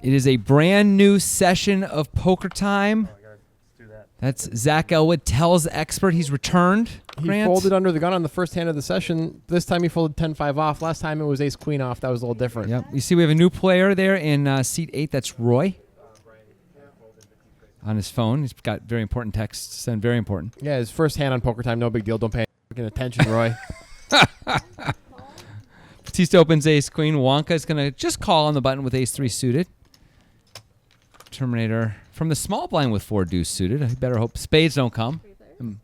It is a brand new session of Poker Time. That's Zach Elwood, tells expert. He's returned. He folded under the gun on the first hand of the session. This time he folded 10-5 off. Last time it was ace-queen off. That was a little different. Yep. You see we have a new player there in seat 8. That's Roy. On his phone. He's got very important texts to send. Very important. Yeah, his first hand on Poker Time. No big deal. Don't pay attention, Roy. Batista opens ace-queen. Wonka is going to just call on the button with ace-3 suited. Terminator from the small blind with 4 deuce suited. I better hope spades don't come.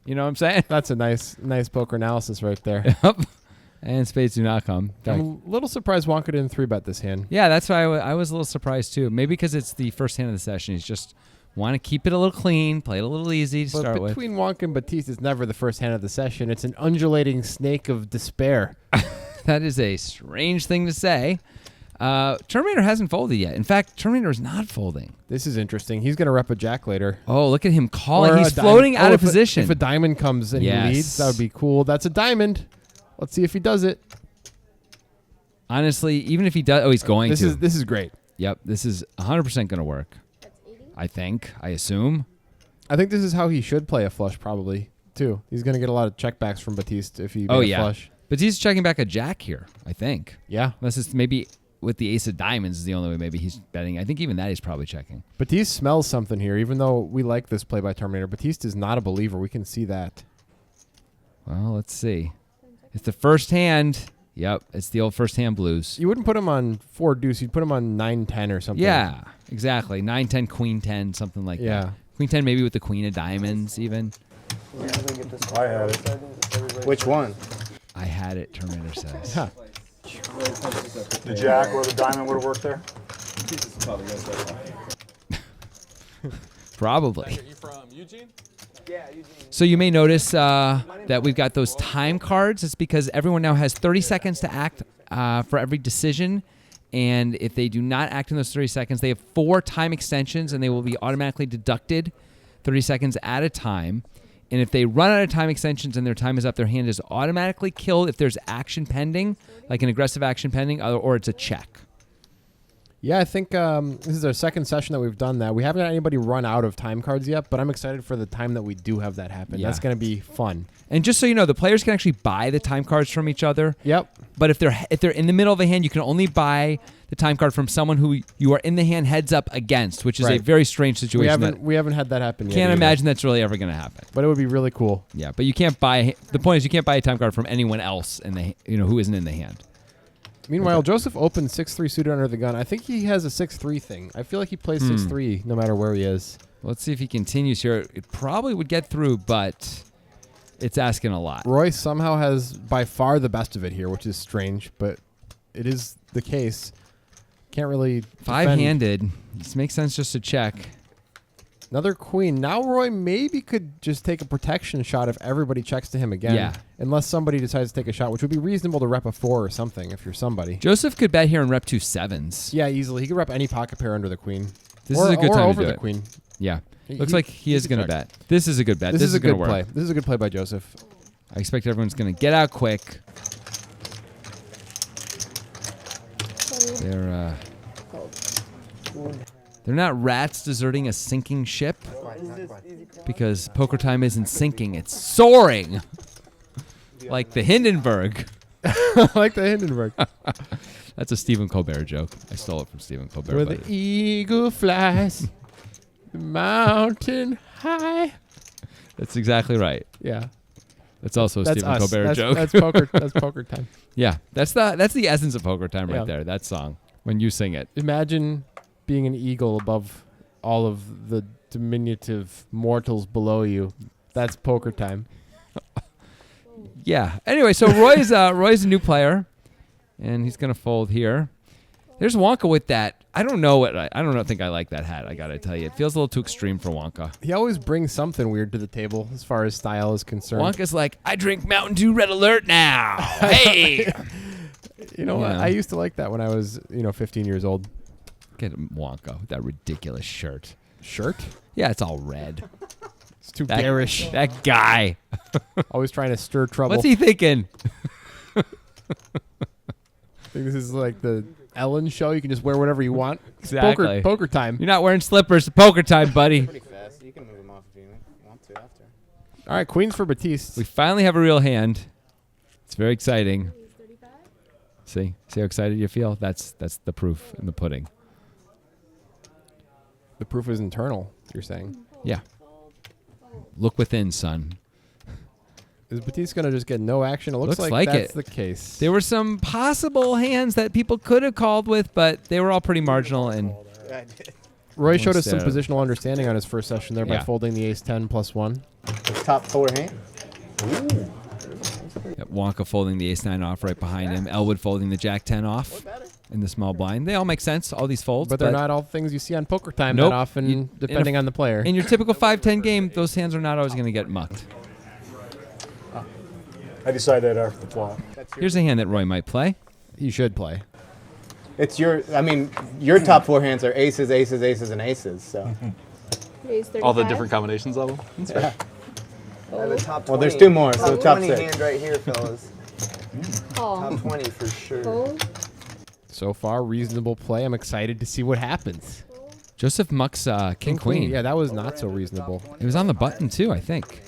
You know what I'm saying? That's a nice poker analysis right there. Yep. And spades do not come. I'm a little surprised Wonka didn't 3-bet this hand. Yeah, that's why I was a little surprised too. Maybe because it's the first hand of the session. He's just want to keep it a little clean, play it a little easy to start with. Between Wonka and Batiste, it's never the first hand of the session. It's an undulating snake of despair. That is a strange thing to say. Terminator hasn't folded yet. In fact, Terminator is not folding. This is interesting. He's going to rep a jack later. Oh, look at him calling. He's floating out of position. If a diamond comes and he leads, that would be cool. That's a diamond. Let's see if he does it. Honestly, even if he does, he's going to. This is great. Yep, this is 100% going to work. I think. I assume. I think this is how he should play a flush probably, too. He's going to get a lot of checkbacks from Batiste if he made a flush. Batiste's checking back a jack here, I think. Yeah. Unless it's maybe with the ace of diamonds is the only way maybe he's betting. I think even that he's probably checking. Batiste smells something here, even though we like this play by Terminator. Batiste is not a believer. We can see that. Well, let's see. It's the first hand. Yep, it's the old first hand blues. You wouldn't put him on 4 deuce. You'd put him on 9-10 or something. Yeah, exactly. 9-10, queen 10, something like that. Queen 10 maybe with the queen of diamonds even. I had it. Which one? I had it, Terminator says. Huh. The jack or the diamond would have worked there? Probably. Are you from Eugene? Yeah, Eugene. So you may notice that we've got those time cards. It's because everyone now has 30 seconds to act for every decision. And if they do not act in those 30 seconds, they have 4 time extensions, and they will be automatically deducted 30 seconds at a time. And if they run out of time extensions and their time is up, their hand is automatically killed if there's action pending, like an aggressive action pending, or it's a check. Yeah, I think this is our second session that we've done that. We haven't had anybody run out of time cards yet, but I'm excited for the time that we do have that happen. Yeah. That's going to be fun. And just so you know, the players can actually buy the time cards from each other. Yep. But if they're in the middle of a hand, you can only buy the time card from someone who you are in the hand heads up against, which is a very strange situation. We haven't had that happen yet. Can't imagine that's really ever going to happen. But it would be really cool. Yeah, but you can't buy. The point is, you can't buy a time card from anyone else in the who isn't in the hand. Meanwhile, Joseph opened 6-3 suited under the gun. I think he has a 6-3 thing. I feel like he plays 6-3 no matter where he is. Let's see if he continues here. It probably would get through, but it's asking a lot. Roy somehow has by far the best of it here, which is strange, but it is the case. Can't really defend. 5-handed. This makes sense just to check. Another queen. Now Roy maybe could just take a protection shot if everybody checks to him again. Yeah. Unless somebody decides to take a shot, which would be reasonable to rep a 4 or something if you're somebody. Joseph could bet here and rep 2 7s. Yeah, easily. He could rep any pocket pair under the queen. This is a good time over to do the it. queen. Yeah. Looks like he is going to bet. This is a good bet. This is a good work. play. This is a good play by Joseph. I expect everyone's going to get out quick. They're not rats deserting a sinking ship because Poker Time isn't sinking, it's soaring. Like the Hindenburg. Like the Hindenburg. That's a Stephen Colbert joke. I stole it from Stephen Colbert. Where the eagle flies the mountain high. That's exactly right. Yeah. That's also a Stephen Colbert joke. That's poker. That's Poker Time. Yeah, that's the essence of Poker Time right there. That song when you sing it. Imagine being an eagle above all of the diminutive mortals below you. That's Poker Time. Yeah. Anyway, so Roy's a new player, and he's gonna fold here. There's Wonka with that. I don't think I like that hat. I gotta tell you, it feels a little too extreme for Wonka. He always brings something weird to the table as far as style is concerned. Wonka's like, I drink Mountain Dew Red Alert now. Hey. You know what? I used to like that when I was 15 years old. Get Wonka with that ridiculous shirt. Shirt? Yeah, it's all red. It's too garish. That guy. Always trying to stir trouble. What's he thinking? think this is like the Ellen show. You can just wear whatever you want. It's Exactly. Poker time. You're not wearing slippers. Poker time, buddy. Pretty fast. You can move them off if you want to after. All right, queens for Batiste. We finally have a real hand. It's very exciting. See how excited you feel? That's the proof in the pudding. The proof is internal, you're saying. Yeah. Look within, son. Is Batiste going to just get no action? It looks, Looks like that's it. the case. There were some possible hands that people could have called with, but they were all pretty marginal. And Roy showed us some Instead. positional understanding on his first session there by Yeah. folding the ace-10 +1. His top 4 hand. Wonka folding the ace-9 off right behind him. Elwood folding the jack-10 off in the small blind. They all make sense, all these folds. But they're not all things you see on Poker Time Nope. that often, You- depending on the player. In your typical 5-10 game, those hands are not always going to get mucked. I decided that after the flop. Here's a hand that Roy might play. He should play. It's your top 4 hands are aces, aces, aces, and aces. So. All the different combinations of them. Yeah. I have a top 20. Well, there's 2 more, so top 20 6. hand right here, fellas. Top 20 for sure. So far, reasonable play. I'm excited to see what happens. Joseph mucks king-queen. Yeah, that was not so reasonable. It was on the button, too, I think.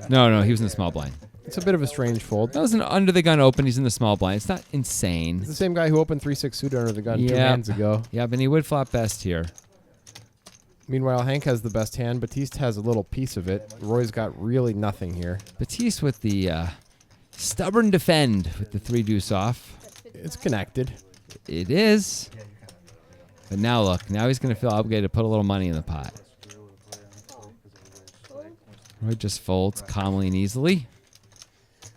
No, he was in the small blind. It's a bit of a strange fold. That was an under-the-gun open. He's in the small blind. It's not insane. It's the same guy who opened 3-6 suited under the gun 2 Yeah. hands ago. Yeah, but he would flop best here. Meanwhile, Hank has the best hand. Batiste has a little piece of it. Roy's got really nothing here. Batiste with the stubborn defend with the 3-deuce off. It's connected. It is. But now look. Now he's going to feel obligated to put a little money in the pot. Roy just folds calmly and easily.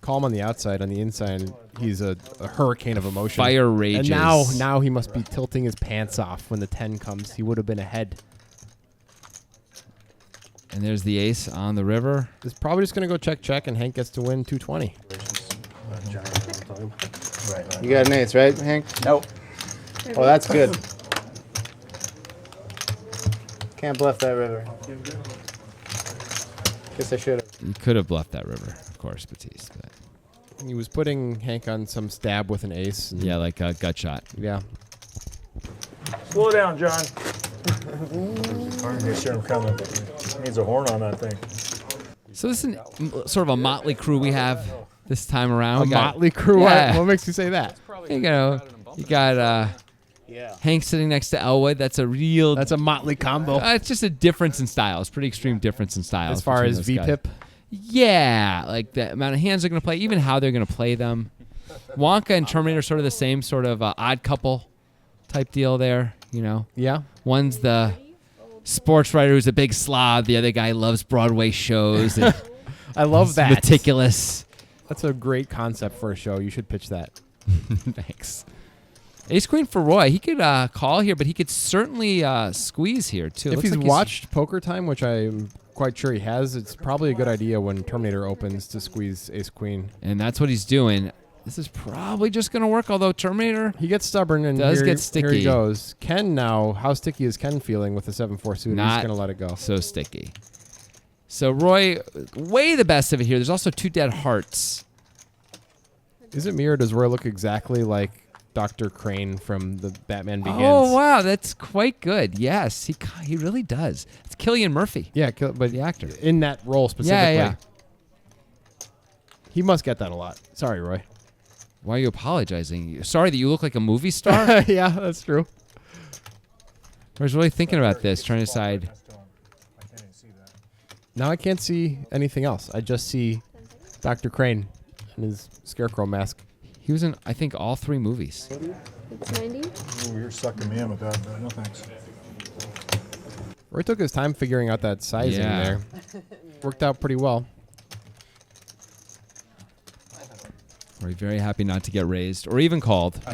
Calm on the outside. On the inside, he's a hurricane of emotion. Fire rages. And now he must be tilting his pants off when the 10 comes. He would have been ahead. And there's the ace on the river. It's probably just going to go check, and Hank gets to win 220. You got an ace, right, Hank? Nope. Oh, that's good. Can't bluff that river. Guess I should have. You could have bluffed that river, of course, Batiste. But He was putting Hank on some stab with an ace. And yeah, like a gut shot. Yeah. Slow down, John. He's sure coming. Needs a horn on that thing. So this is sort of a motley crew we have this time around. A We got- motley crew? Yeah. What makes you say that? You know, you got Hank sitting next to Elwood. That's a real. That's a motley combo. It's just a difference in style. It's pretty extreme difference in style. As far as VPIP? Yeah, like the amount of hands they're going to play, even how they're going to play them. Wonka and Terminator are sort of the same sort of odd couple type deal there, you know. Yeah. One's the sports writer who's a big slob. The other guy loves Broadway shows. And I love that. Meticulous. That's a great concept for a show. You should pitch that. Thanks. Ace Queen for Roy. He could call here, but he could certainly squeeze here, too. If Looks he's like watched Poker Time, which I'm quite sure he has, it's probably a good idea when Terminator opens to squeeze Ace Queen. And that's what he's doing. This is probably just going to work, although Terminator He gets stubborn and does here, get here sticky. he goes. Ken now, how sticky is Ken feeling with the 7-4 suit? He's Not going to let it go. so sticky. So Roy, way the best of it here. There's also 2 dead hearts. Is it me or does Roy look exactly like Dr. Crane from the Batman Begins? Oh, wow. That's quite good. Yes, he really does. It's Cillian Murphy. Yeah, but The actor. in that role specifically. Yeah. He must get that a lot. Sorry, Roy. Why are you apologizing? Sorry that you look like a movie star? Yeah, that's true. I was really thinking about this, trying to decide. Now I can't see anything else. I just see Dr. Crane and his scarecrow mask. He was in, I think, all 3 movies. It's 90. Ooh, you're sucking me in with that. No thanks. Roy took his time figuring out that sizing Yeah. there. Worked out pretty well. Roy very happy not to get raised or even called. I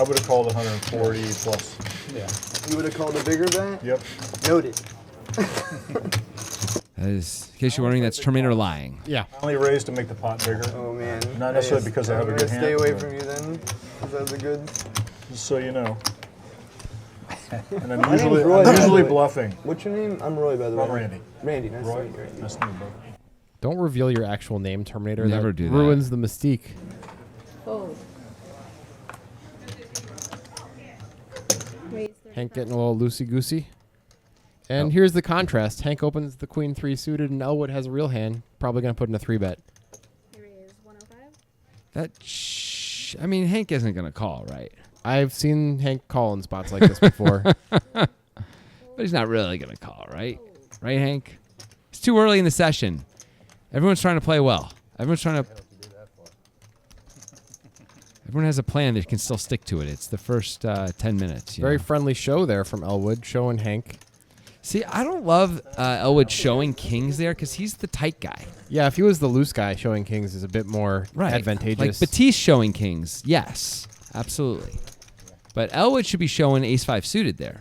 would have called 140 plus. Yeah. You would have called a bigger bet? Yep. Noted. That is, in case you're wondering, that's Terminator lying. Yeah. I only raised to make the pot bigger. Oh, man. Not necessarily because I have a I'm good gonna stay hand, away but- from you then, because that's a good... Just so you know. And I'm My name's usually, Roy, I'm by the usually way. bluffing. What's your name? I'm Roy, by the way. I'm Randy. Randy, nice Roy, to meet you, Randy. nice to meet you, bud. Don't reveal your actual name, Terminator. Never that do that. ruins the mystique. Fold. Hank getting a little loosey-goosey. And here's the contrast. Hank opens the queen 3 suited, and Elwood has a real hand. Probably going to put in a 3-bet. Here he is, 105. I mean, Hank isn't going to call, right? I've seen Hank call in spots like this before. But he's not really going to call, right? Right, Hank? It's too early in the session. Everyone's trying to play well. Everyone has a plan. They can still stick to it. It's the first 10 minutes. Very friendly show there from Elwood, showing Hank. See, I don't love Elwood showing kings there because he's the tight guy. Yeah, if he was the loose guy, showing kings is a bit more advantageous. Like Batiste showing kings, yes, absolutely. But Elwood should be showing ace-5 suited there.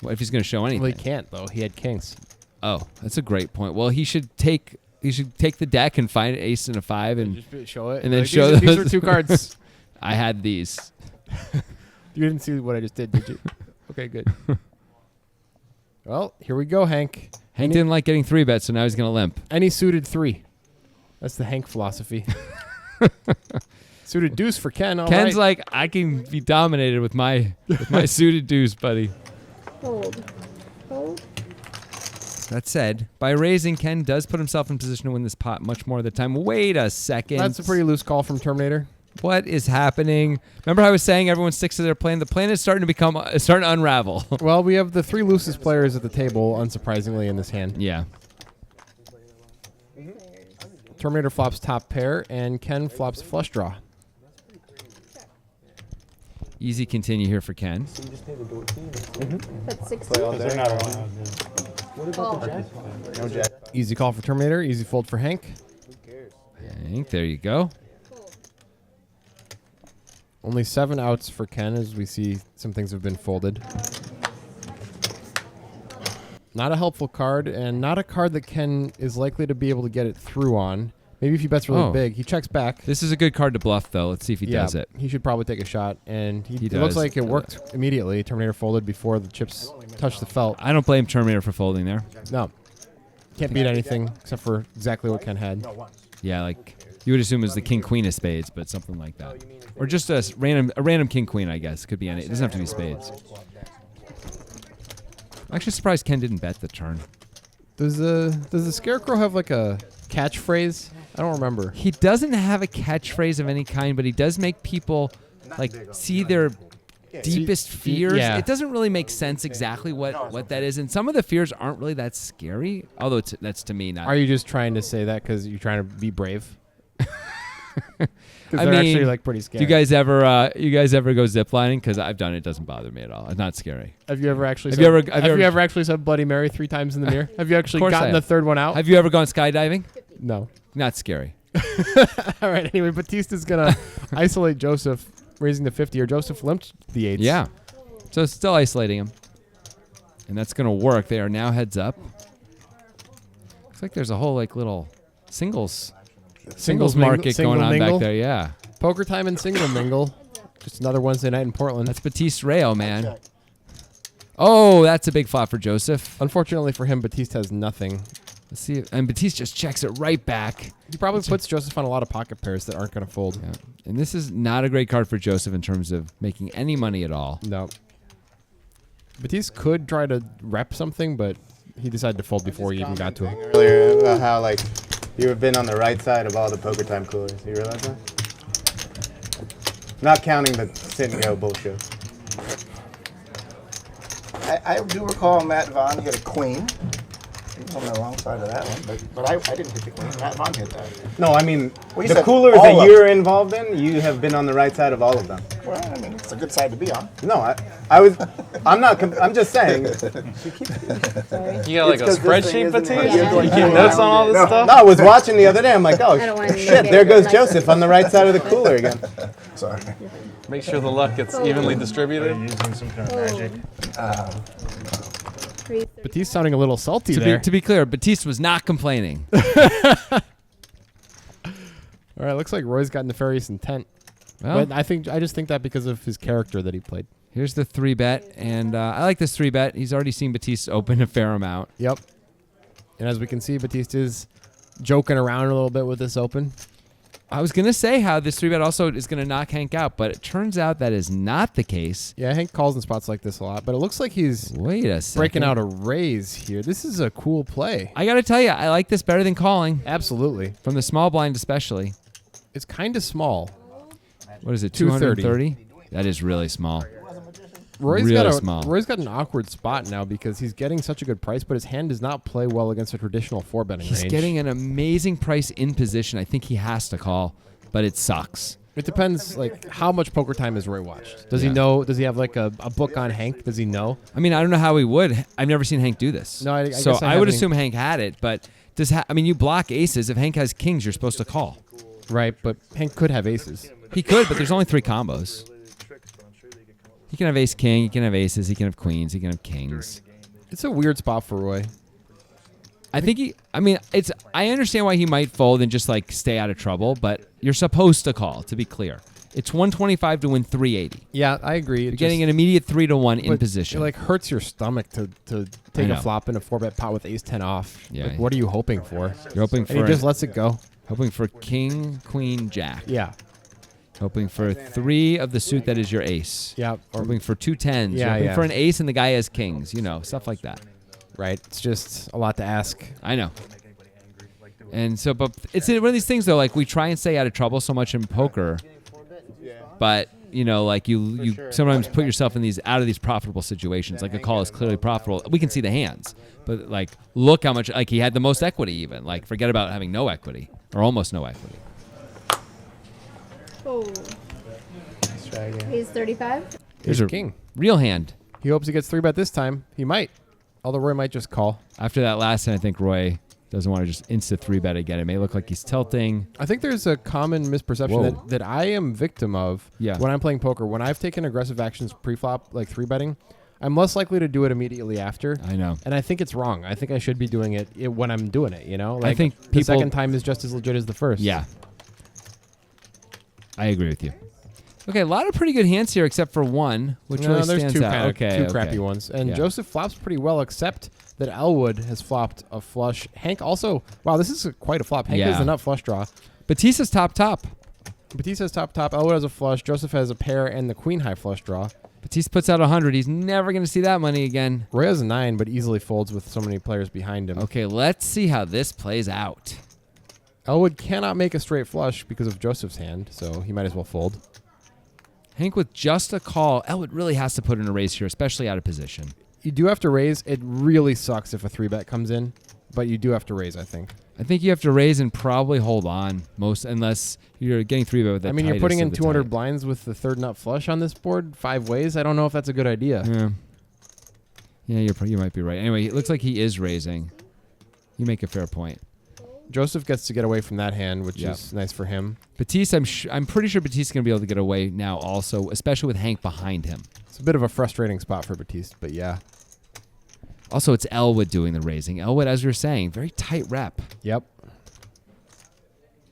What if he's going to show anything? Well, he can't, though. He had kings. Oh, that's a great point. Well, he should take the deck and find an ace and a 5 and just show it. and then Like, show these are 2 cards. I had these. You didn't see what I just did you? Okay, good. Well, here we go, Hank. Hank didn't like getting 3-bets, so now he's going to limp. Any suited 3. That's the Hank philosophy. Suited deuce for Ken. All Ken's right. like, I can be dominated with my suited deuce, buddy. Fold. Fold. That said, by raising, Ken does put himself in position to win this pot much more of the time. Wait a second. That's a pretty loose call from Terminator. What is happening? Remember how I was saying everyone sticks to their plan? The plan is starting to unravel. Well, we have the 3 loosest players at the table, unsurprisingly, in this hand. Yeah. Terminator flops top pair, and Ken flops flush draw. Easy continue here for Ken. That's 60. They're not allowed. No jack. Easy call for Terminator. Easy fold for Hank. Hank, there you go. Only 7 outs for Ken, as we see some things have been folded. Not a helpful card, and not a card that Ken is likely to be able to get it through on. Maybe if he bets really big. He checks back. This is a good card to bluff, though. Let's see if he does it. He should probably take a shot, and He it looks does. like it worked immediately. Terminator folded before the chips touched the felt. I don't blame Terminator for folding there. No. Can't beat anything except for exactly what Ken had. Yeah, like you would assume it was the king queen of spades, but something like that, or just a random king queen. I guess could be any. It doesn't have to be spades. I'm actually surprised Ken didn't bet the turn. Does the Scarecrow have like a catchphrase? I don't remember. He doesn't have a catchphrase of any kind, but he does make people like see their deepest fears. Yeah. It doesn't really make sense exactly what that is, and some of the fears aren't really that scary. Although that's to me not. Are you just trying to say that because you're trying to be brave? Because I they're mean, actually like pretty scary. Do you guys ever go ziplining? Because I've done it. It doesn't bother me at all. It's not scary. Have you ever actually? Have said, you ever actually said Bloody Mary 3 times in the mirror? Have you actually course I gotten the have. 3rd one out? Have you ever gone skydiving? No. Not scary. All right. Anyway, Batista's gonna isolate Joseph, raising the 50. Or Joseph limped the 8s. Yeah. So it's still isolating him, and that's gonna work. They are now heads up. Looks like there's a whole like little singles market going on back there. Yeah. Poker time and single mingle. Just another Wednesday night in Portland. That's Batiste Rayo, man. Oh, that's a big flop for Joseph. Unfortunately for him, Batiste has nothing. Let's see. And Batiste just checks it right back. He probably puts Joseph on a lot of pocket pairs that aren't going to fold. Yeah. And this is not a great card for Joseph in terms of making any money at all. No. Batiste could try to rep something, but he decided to fold before he even got to him. Earlier about how like you have been on the right side of all the poker time coolers. You realize that? Not counting the sit and go bullshit. I do recall Matt Vaughn hit a queen. He was on the wrong side of that one, but I didn't hit the queen. Matt Vaughn hit that. No, I mean Well, you the said coolers all that of you're involved in. You have been on the right side of all of them. Well, I mean, it's a good side to be on. No, I'm not. I'm just saying. You got like a It's 'cause this thing spreadsheet, isn't Batiste? like you're You doing keep notes on all this stuff? No, I was watching the other day. I'm like, oh I don't want to shit, make there it goes like- Joseph on the right side of the cooler again. Sorry. Make sure the luck gets evenly distributed. Using some kind of magic. Batiste sounding a little salty To there. be clear, Batiste was not complaining. All right, looks like Roy's got nefarious intent. Well, But I just think that because of his character that he played. here's the 3-bet, and I like this 3-bet. He's already seen Batiste open a fair amount. Yep. And as we can see, Batiste is joking around a little bit with this open. I was going to say how this 3-bet also is going to knock Hank out, but it turns out that is not the case. Yeah, Hank calls in spots like this a lot, but it looks like he's Wait a second. breaking out a raise here. This is a cool play. I got to tell you, I like this better than calling, Absolutely. from the small blind especially. It's kind of small. What is it, 230? 230? That is really small. Roy's Really got small. Roy's got an awkward spot now because he's getting such a good price, but his hand does not play well against a traditional 4-betting He's range. getting an amazing price in position. I think he has to call, but it sucks. It depends, like, how much poker time has Roy watched. Does he Yeah. know? Does he have like a book on Hank? Does he know? I mean, I don't know how he would. I've never seen Hank do this. No, I so guess I I would haven't- assume Hank had it, but I mean, you block aces. If Hank has kings, you're supposed to call. Right, but Hank could have aces. He could, but there's only 3 combos. He can have ace king, he can have aces, he can have queens, he can have kings. It's a weird spot for Roy. I think I understand why he might fold and just like stay out of trouble, but you're supposed to call, to be clear. It's 125 to win 380. Yeah, I agree. You're getting an immediate 3-1 in but position. It like hurts your stomach to take know. a flop in a 4-bet pot with ace-10 off. Yeah. Like, what are you hoping for? You're hoping And he for just lets it go. hoping for king, queen, jack. Yeah. Hoping for 3 of the suit that is your ace. Yeah. Or, Hoping for 2 10s. Yeah, You're hoping yeah. for an ace and the guy has kings. You know, stuff like that. right. It's just a lot to ask. I know. And so, but it's one of these things though. Like we try and stay out of trouble so much in poker, but you know, like you sometimes put yourself in out of these profitable situations. Like a call is clearly profitable. We can see the hands, but like look how much like he had the most equity. Even like forget about having no equity or almost no equity. Oh, Let's try again. he's 35. Here's Here's a a king. real hand. He hopes he gets 3-bet this time. He might. Although Roy might just call. After that last hand, I think Roy doesn't want to just insta 3-bet again. It may look like he's tilting. I think there's a common misperception Whoa. that I am victim of Yeah. when I'm playing poker. When I've taken aggressive actions pre-flop, like 3-betting, I'm less likely to do it immediately after. I know. And I think it's wrong. I think I should be doing it when I'm doing it, you know? Like, think the people- second time is just as legit as the first. Yeah. I agree with you. Okay, a lot of pretty good hands here except for one, which No, really there's stands two out. kind of Okay, two okay. crappy ones. And Yeah. Joseph flops pretty well, except that Elwood has flopped a flush. Hank also, wow, this is quite a flop. Hank has Yeah. the nut flush draw. Batista's top. Batista's top. Elwood has a flush. Joseph has a pair and the queen high flush draw. Batista puts out 100. He's never going to see that money again. Roy has a 9, but easily folds with so many players behind him. Okay, let's see how this plays out. Elwood cannot make a straight flush because of Joseph's hand, so he might as well fold. Hank with just a call. Elwood really has to put in a raise here, especially out of position. You do have to raise. It really sucks if a 3-bet comes in, but you do have to raise, I think. I think you have to raise and probably hold on, unless you're getting 3-bet with that. I mean, you're putting in tightest of the 200 tight. blinds with the third nut flush on this board 5 ways. I don't know if that's a good idea. Yeah, you might be right. Anyway, it looks like he is raising. You make a fair point. Joseph gets to get away from that hand, which Yep. is nice for him. Batista, I'm pretty sure Batista's going to be able to get away now also, especially with Hank behind him. It's a bit of a frustrating spot for Batista, but yeah. Also, it's Elwood doing the raising. Elwood, as we were saying, very tight rep. Yep.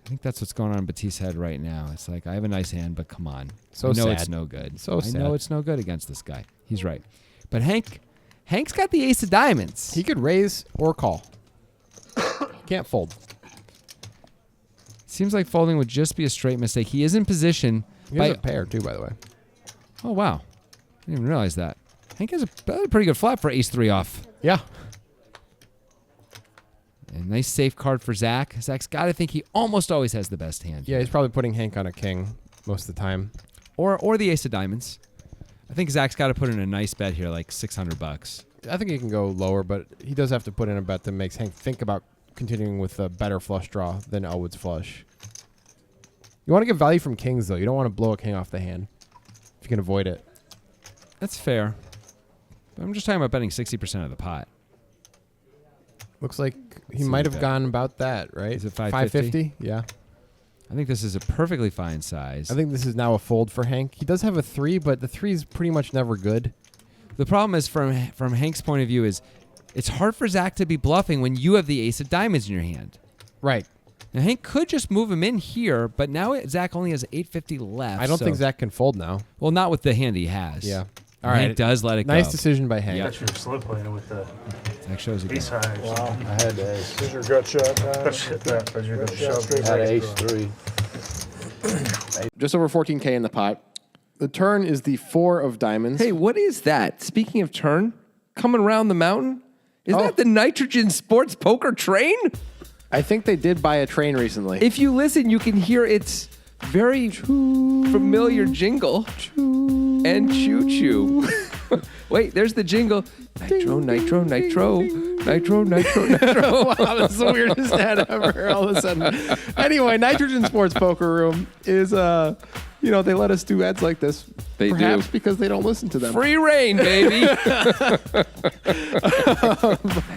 I think that's what's going on in Batista's head right now. It's like, I have a nice hand, but come on. So I know sad. it's no good. So I know sad. it's no good against this guy. He's right. But Hank's got the ace of diamonds. He could raise or call. Can't fold. Seems like folding would just be a straight mistake. He is in position. He has a pair, too, by the way. Oh, wow. I didn't even realize that. Hank has a pretty good flop for ace-3 off. Yeah. A nice safe card for Zach. Zach's got to think he almost always has the best hand. Yeah, he's probably putting Hank on a king most of the time. Or the ace of diamonds. I think Zach's got to put in a nice bet here, like $600. I think he can go lower, but he does have to put in a bet that makes Hank think about continuing with a better flush draw than Elwood's flush. You want to get value from kings, though. You don't want to blow a king off the hand if you can avoid it. That's fair. But I'm just talking about betting 60% of the pot. Looks like he see might what have that- gone about that, right? Is it 550? Yeah. I think this is a perfectly fine size. I think this is now a fold for Hank. He does have a 3, but the 3 is pretty much never good. The problem is, from Hank's point of view, is it's hard for Zach to be bluffing when you have the ace of diamonds in your hand. Right. Now, Hank could just move him in here, but now Zach only has 850 left. I don't think so- Zach can fold now. Well, not with the hand he has. Yeah. All right. Hank does let it go. Nice decision by Hank. Yeah. That's your slow playing it with the Zach shows again. ace high. Wow, I had the ace. This is your gut shot. That's your gut I shot. had an ace 3. Just over 14K in the pot. The turn is the 4 of diamonds. Hey, what is that? Speaking of turn, coming around the mountain? Is that the Nitrogen Sports Poker train? I think they did buy a train recently. If you listen, you can hear its very familiar jingle. And choo-choo. Wait, there's the jingle. Nitro, nitro, nitro. Nitro, nitro, nitro. Wow, that's the weirdest ad ever all of a sudden. Anyway, Nitrogen Sports Poker Room is, they let us do ads like this. They perhaps do. because they don't listen to them. Free reign, baby.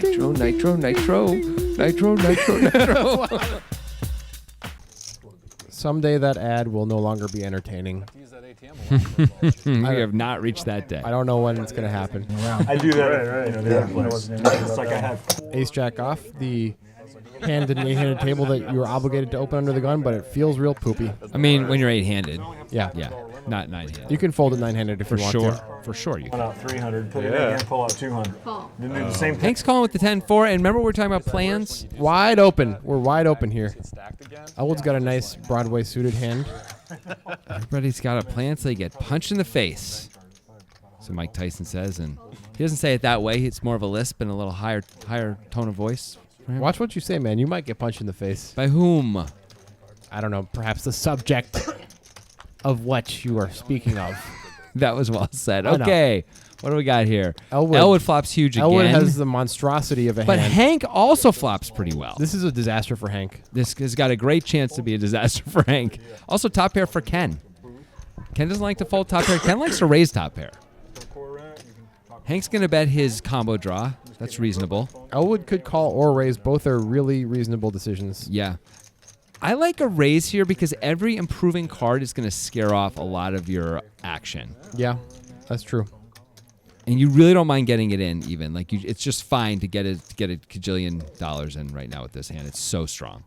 Nitro, nitro, nitro. Nitro, nitro, nitro. Someday that ad will no longer be entertaining. We have not reached that day. I don't know when it's going to happen. I do that. Right. It's like I have. Ace Jack off, the hand in the 8-handed table that you were obligated to open under the gun, but it feels real poopy. I mean, when you're 8-handed. Yeah. Yeah, not 9-handed. You can fold it 9-handed if For you want sure. to. For sure you Pull can. out 300, put it in and pull out 200. Call. Then do the same thing. Hank's calling with the 10-4, and remember we were talking about plans? Wide open. We're wide open here. Stacked again. Elwood's got a nice Broadway suited hand. Everybody's got a plan so they get punched in the face. So Mike Tyson says, and he doesn't say it that way. It's more of a lisp and a little higher tone of voice. for him. Watch what you say, man. You might get punched in the face. By whom? I don't know. Perhaps the subject of what you are speaking of. That was well said. I know. Okay, what do we got here? Elwood flops huge Elwood again. has the monstrosity of a But hand. Hank also flops pretty well. This is a disaster for Hank. This has got a great chance to be a disaster for Hank. Also, top pair for Ken. Ken doesn't like to fold top pair. Ken likes to raise top pair. Hank's going to bet his combo draw. That's reasonable. Elwood could call or raise. Both are really reasonable decisions. Yeah. I like a raise here because every improving card is going to scare off a lot of your action. Yeah, that's true. And you really don't mind getting it in even. Like it's just fine to get a kajillion dollars in right now with this hand. It's so strong.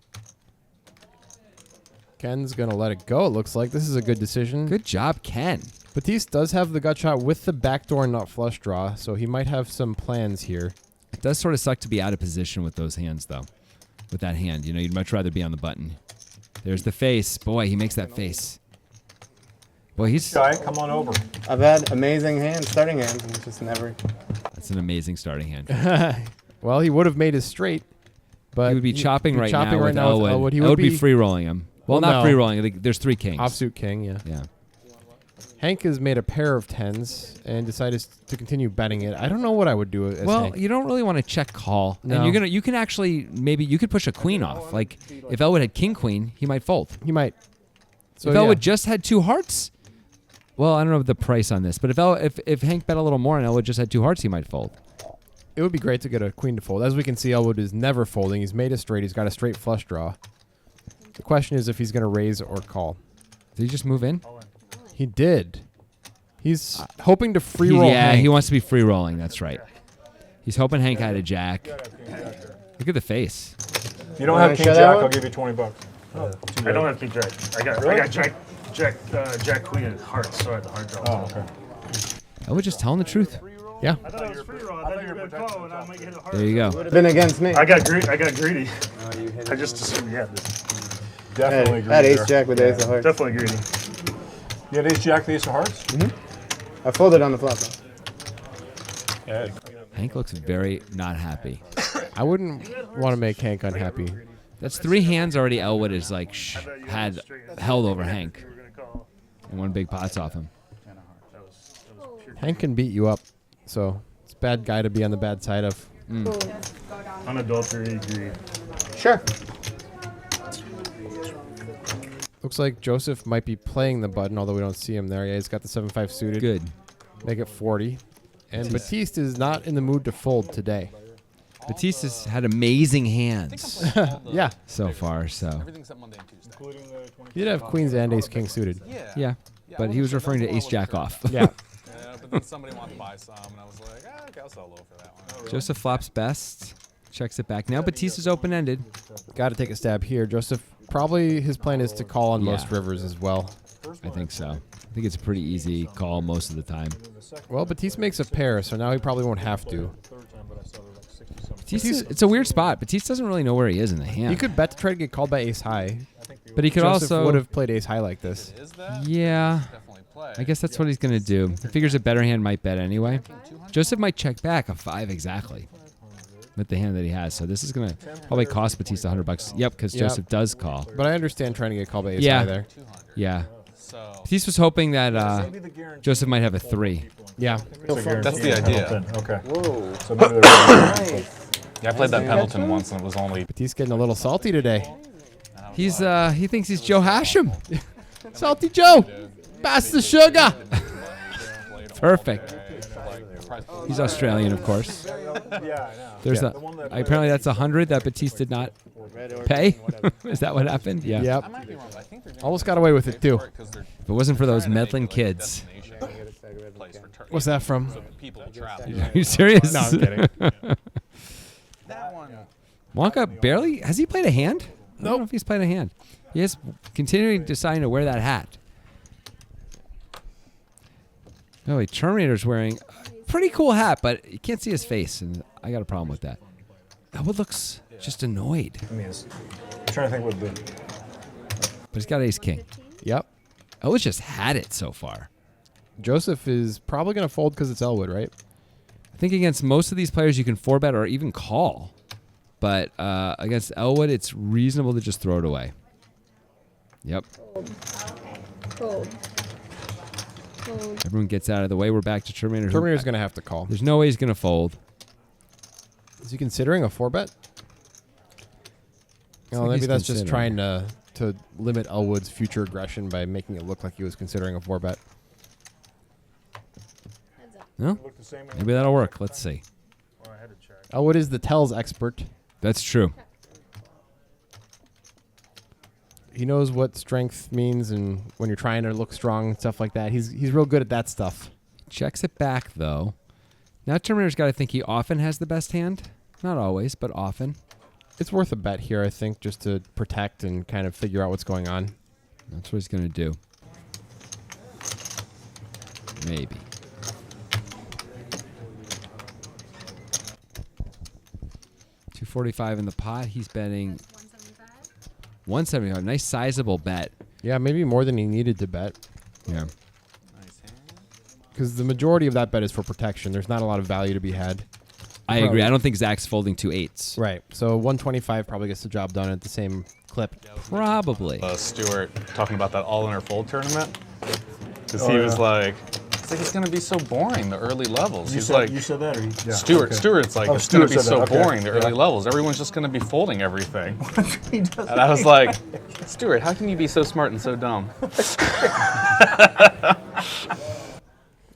Ken's going to let it go, it looks like. This is a good decision. Good job, Ken. Batiste does have the gut shot with the backdoor nut flush draw, so he might have some plans here. It does sort of suck to be out of position with those hands, though. With that hand, you'd much rather be on the button. There's the face. Boy, he makes that face. Boy, he's... Guy, come on over. I've had amazing hands, starting hands, and just never. That's an amazing starting hand. Well, he would have made his straight, but He would be chopping right now with with Elwood. He Elwood would be free rolling him. Well, not no. free rolling. There's 3 kings. Offsuit king, yeah. Yeah. Hank has made a pair of 10s and decided to continue betting it. I don't know what I would do as Well, Hank. you don't really want to check call. No. And you can actually, maybe you could push a queen off. Like, if Elwood had king queen, he might fold. He might. So if Elwood just had 2 hearts, well, I don't know the price on this, but if Hank bet a little more and Elwood just had 2 hearts, he might fold. it would be great to get a queen to fold. As we can see, Elwood is never folding. He's made a straight. He's got a straight flush draw. The question is if he's going to raise or call. Did he just move in? He did. He's hoping to free roll Yeah, Hank. he wants to be free rolling. That's right. He's hoping Hank had a jack. Look at the face. If you don't have king show that jack, one? I'll give you $20. I don't have king jack. I got jack queen and hearts. So I had the heart draw. Oh, okay. I was just telling the truth. Yeah. I thought it was free roll. I thought you were gonna call and I might hit a heart. There you go. Would have been against me. I got greedy. I just assumed you had this. Definitely Had greedy ace there. jack with ace of hearts. Definitely greedy. You had ace jack, the ace of hearts? I folded on the flop. Yeah. Hank looks very not happy. I wouldn't want to make Hank unhappy. That's 3 hands already. Elwood is like had held over Hank, You were gonna call. and 1 big pot's off him. That was pure. Hank can beat you up, so it's a bad guy to be on the bad side of. Unadulterated greed. Sure. Looks like Joseph might be playing the button, although we don't see him there. Yeah, he's got the 7-5 suited. Good. Make it 40. And Batiste is not in the mood to fold today. Batista's had amazing hands Yeah. so far. So Everything's at Monday and Tuesday. He did have queens and ace king suited. yeah, but he was referring to ace jack off. Yeah. Yeah, but then somebody wanted to buy some, and I was like, okay, I'll sell low for that one. Joseph flops best, checks it back. Now Batista's open-ended. Got to take a stab here. Joseph, probably his plan is to call on most Yeah. rivers as well. I think so. I think it's a pretty easy call most of the time. Well, Batiste makes a pair, so now he probably won't have to. Batista, it's a weird spot. Batista doesn't really know where he is in the hand. He could bet to try to get called by ace high. But he could Joseph also would have played ace high like this. Is that? Yeah. Definitely play. I guess that's what he's going to do. He figures a better hand might bet anyway. Joseph might check back a 5 exactly with the hand that he has. So this is going to probably cost Batista $100. Yep, because Yep. Joseph does call. But I understand trying to get called by ace Yeah. high there. Yeah. So Batista was hoping that Joseph might have a 3. Yeah. that's the idea. Okay. Whoa. So maybe they're Yeah, I played that Pendleton once, and it was only. Batista's getting a little salty today. He thinks he's Joe Hashem. Salty Joe. Pass the sugar. Perfect. He's Australian, of course. There's apparently that's 100 that Batista did not pay. Is that what happened? Yeah. Yep. I might be wrong, but I think they're Almost got away with it too. If it wasn't for those meddling kids. What's that from? People travel. Are you serious? No, I'm kidding. That one. Wonka barely has he played a hand? I don't know if he's played a hand. He is continuing deciding to wear that hat. Oh, wait, Terminator's wearing a pretty cool hat, but you can't see his face, and I got a problem with that. Elwood looks just annoyed, I mean, I'm trying to think what the. but he's got ace king. Yep. Elwood's just had it so far. Joseph is probably going to fold because it's Elwood, right? I think against most of these players you can 4-bet or even call. But against Elwood, it's reasonable to just throw it away. Yep. Fold. Fold. Everyone gets out of the way. We're back to Terminator. who- Terminator's going to have to call. There's no way he's going to fold. Is he considering a 4-bet? like Maybe he's that's just considering. trying to limit Elwood's future aggression by making it look like he was considering a 4-bet. Heads up. No? Look the same. Maybe that'll work. Let's see. Oh, I had to check. Elwood is the tells expert. That's true. He knows what strength means and when you're trying to look strong and stuff like that. He's real good at that stuff. Checks it back, though. Now Terminator's got to think he often has the best hand. Not always, but often. It's worth a bet here, I think, just to protect and kind of figure out what's going on. That's what he's going to do. Maybe. $245 in the pot. He's betting 175. Nice sizable bet. Yeah, maybe more than he needed to bet. Yeah. Because the majority of that bet is for protection. There's not a lot of value to be had. I agree. I don't think Zach's folding 2 8s. Right. So 125 probably gets the job done at the same clip. Probably. Stuart talking about that all in or fold tournament because he was like, it's going to be so boring the early levels. He's like, you said that, or yeah, Stuart. okay. Stuart's like, Oh, it's going to Stuart be said so that, okay. boring the early levels. Everyone's just going to be folding everything. And I was like, Stuart, how can you be so smart and so dumb?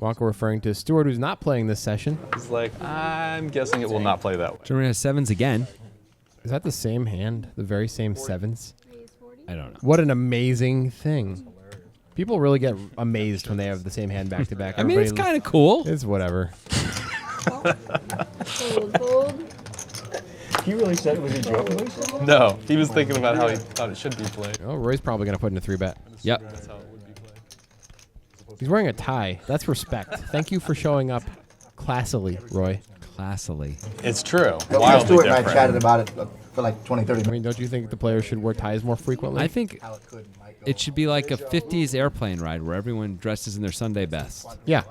Wonka referring to Stewart, who's not playing this session. He's like, I'm guessing it will not play that way. Terminator has 7s again. Is that the same hand? The very same 7s? Raise 40. I don't know. What an amazing thing. People really get amazed when they have the same hand back to back. I mean, it's kind of cool. It's whatever. Fold. Fold. He really said it. Was he joking? No, he was thinking about how he thought it should be played. Oh, Roy's probably going to put in a 3-bet. Yep. That's how it would be played. He's wearing a tie. That's respect. Thank you for showing up classily, Roy. Classily. It's true. Stuart Wildly and I different. chatted about it for like 20, 30 I minutes. mean, don't you think the players should wear ties more frequently? I think How it could and might go. it should be like a 50s airplane ride where everyone dresses in their Sunday best. Yeah,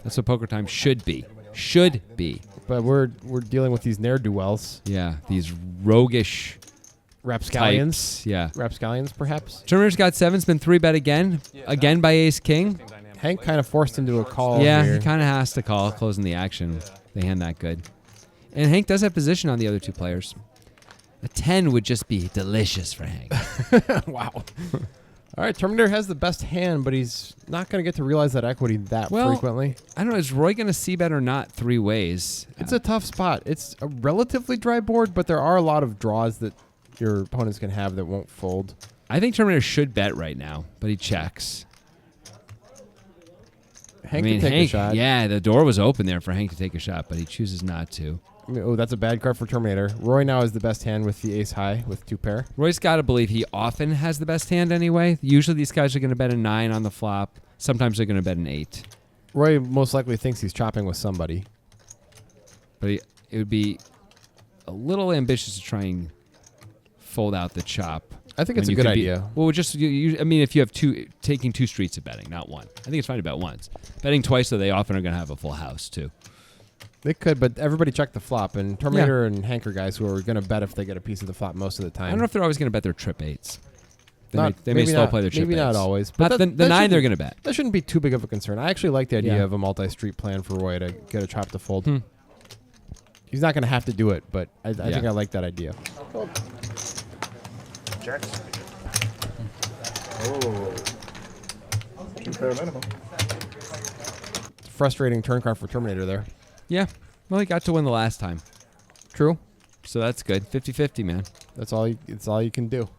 That's what poker time should be. Should be. but we're dealing with these ne'er-do-wells. Yeah. These roguish Rapscallions. types. Yeah. Rapscallions, perhaps. Terminator's got 7s, been 3-bet again. Again by ace king. Hank kind of forced into a call Yeah, here. he kind of has to call, closing the action. They hand that good. And Hank does have position on the other 2 players. A 10 would just be delicious for Hank. Wow. All right, Terminator has the best hand, but he's not going to get to realize that equity that Well, frequently. I don't know, is Roy going to see bet or not 3 ways? It's a tough spot. It's a relatively dry board, but there are a lot of draws that your opponents can have that won't fold. I think Terminator should bet right now, but he checks. Hank I mean, can take Hank, a shot. yeah, the door was open there for Hank to take a shot, but he chooses not to. I mean, oh, that's a bad card for Terminator. Roy now is the best hand with the ace high with 2 pair. Roy's got to believe he often has the best hand anyway. Usually these guys are going to bet a 9 on the flop. Sometimes they're going to bet an 8. Roy most likely thinks he's chopping with somebody. But it would be a little ambitious to try and fold out the chop. I think when it's a you good can be- idea. well, just I mean, if you have taking 2 streets of betting, not one. I think it's fine to bet once. Betting twice, though, they often are going to have a full house too. They could, but everybody checked the flop, and Terminator and Hank are guys who are going to bet if they get a piece of the flop most of the time. I don't know if they're always going to bet their trip 8s. They may maybe still not- play their trip Maybe not 8s. always. But But the that 9 they're shouldn't- going to bet. That shouldn't be too big of a concern. I actually like the idea Yeah. of a multi-street plan for Roy to get a trap to fold. Hmm. He's not going to have to do it, but I think I like that idea. Jacks. Oh. 2 pair minimum. It's a frustrating turn card for Terminator there. Yeah. Well, he got to win the last time, True. so that's good. 50-50, man. That's all. It's all you can do.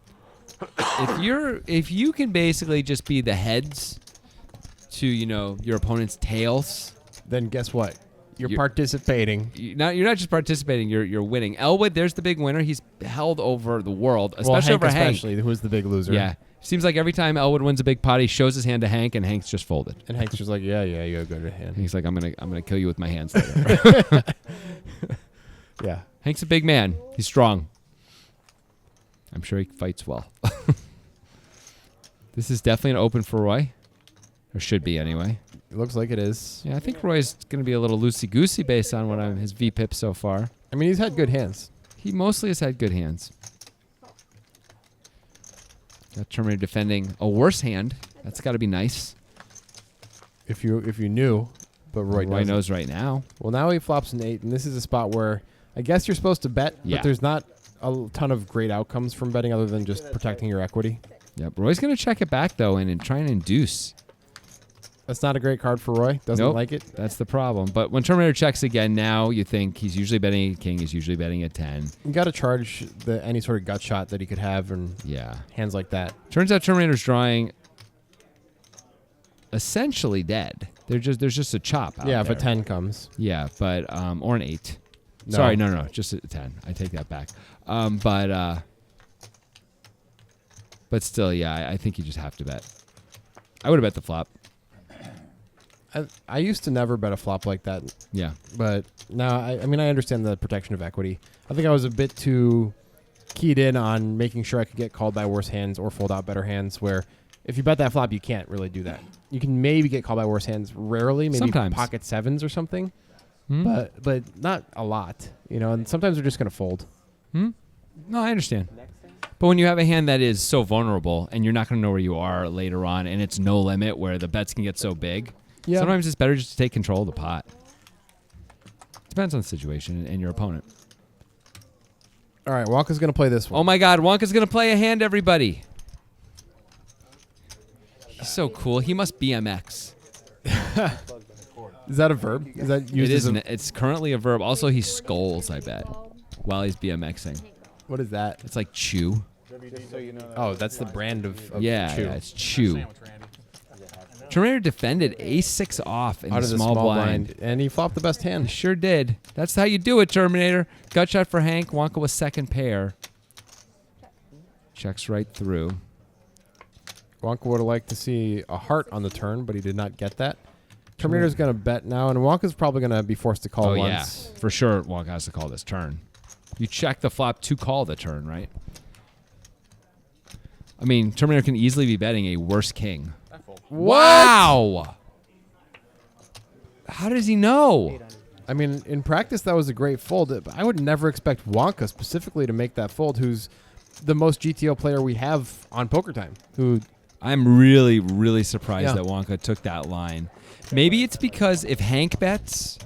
If you can basically just be the heads to your opponent's tails, Then guess what? You're You're- participating. you're not just participating. You're winning. Elwood, there's the big winner. He's held over the world, especially well, Hank over Hank. especially, who's the big loser. Yeah. Seems like every time Elwood wins a big pot, he shows his hand to Hank, and Hank's just folded. And Hank's just like, yeah, you got a good And hand. he's like, I'm gonna kill you with my hands later. Yeah. Hank's a big man. He's strong. I'm sure he fights well. This is definitely an open for Roy, or should be anyway. It looks like it is. Yeah, I think Roy's going to be a little loosey-goosey based on what his VPIP so far. I mean, he's had good hands. He mostly has had good hands. Got Terminator defending a worse hand. That's got to be nice. If you knew, but Roy doesn't. knows right now. Well, now he flops an 8, and this is a spot where I guess you're supposed to bet, Yeah. but there's not a ton of great outcomes from betting other than just protecting your equity. Yep. Roy's going to check it back, though, and try and induce. That's not a great card for Roy. Doesn't Nope. like it. That's the problem. But when Terminator checks again, now you think he's usually betting a king. He's usually betting a 10. You got to charge any sort of gut shot that he could have and Yeah. hands like that. Turns out Terminator's drawing essentially dead. There's just a chop out Yeah, there. if a 10 comes. Yeah, but or an 8. No. Sorry, no, just a 10. I take that back. But still, yeah, I think you just have to bet. I would have bet the flop. I used to never bet a flop like that, Yeah. but now, I understand the protection of equity. I think I was a bit too keyed in on making sure I could get called by worse hands or fold out better hands, where if you bet that flop, you can't really do that. You can maybe get called by worse hands rarely, maybe Sometimes. pocket 7s or something, Hmm? but not a lot, and sometimes they're just going to fold. No, I understand. But when you have a hand that is so vulnerable and you're not going to know where you are later on and it's no limit where the bets can get so big, Yeah. sometimes it's better just to take control of the pot. Depends on the situation and your opponent. All right, Wonka's going to play this one. Oh my God, Wonka's going to play a hand, everybody. He's so cool. He must BMX. Is that a verb? Is that used It as isn't. It's currently a verb. Also, he scolds, I bet, while he's BMXing. What is that? It's like chew. Oh, that's the brand of Yeah, chew. yeah, it's chew. Terminator defended ace-6 off in Out the of the small blind. and he flopped the best He hand. sure did. That's how you do it, Terminator. Gut shot for Hank. Wonka with second pair. Checks right through. Wonka would have liked to see a heart on the turn, but he did not get that. Terminator's going to bet now, and Wonka's probably going to be forced to call Oh, once. yeah. For sure, Wonka has to call this turn. You check the flop to call the turn, right? I mean, Terminator can easily be betting a worse king. Wow! How does he know? I mean, in practice, that was a great fold. But I would never expect Wonka specifically to make that fold, who's the most GTO player we have on Poker Time. Who I'm really, really surprised Yeah. that Wonka took that line. Maybe it's because if Hank bets,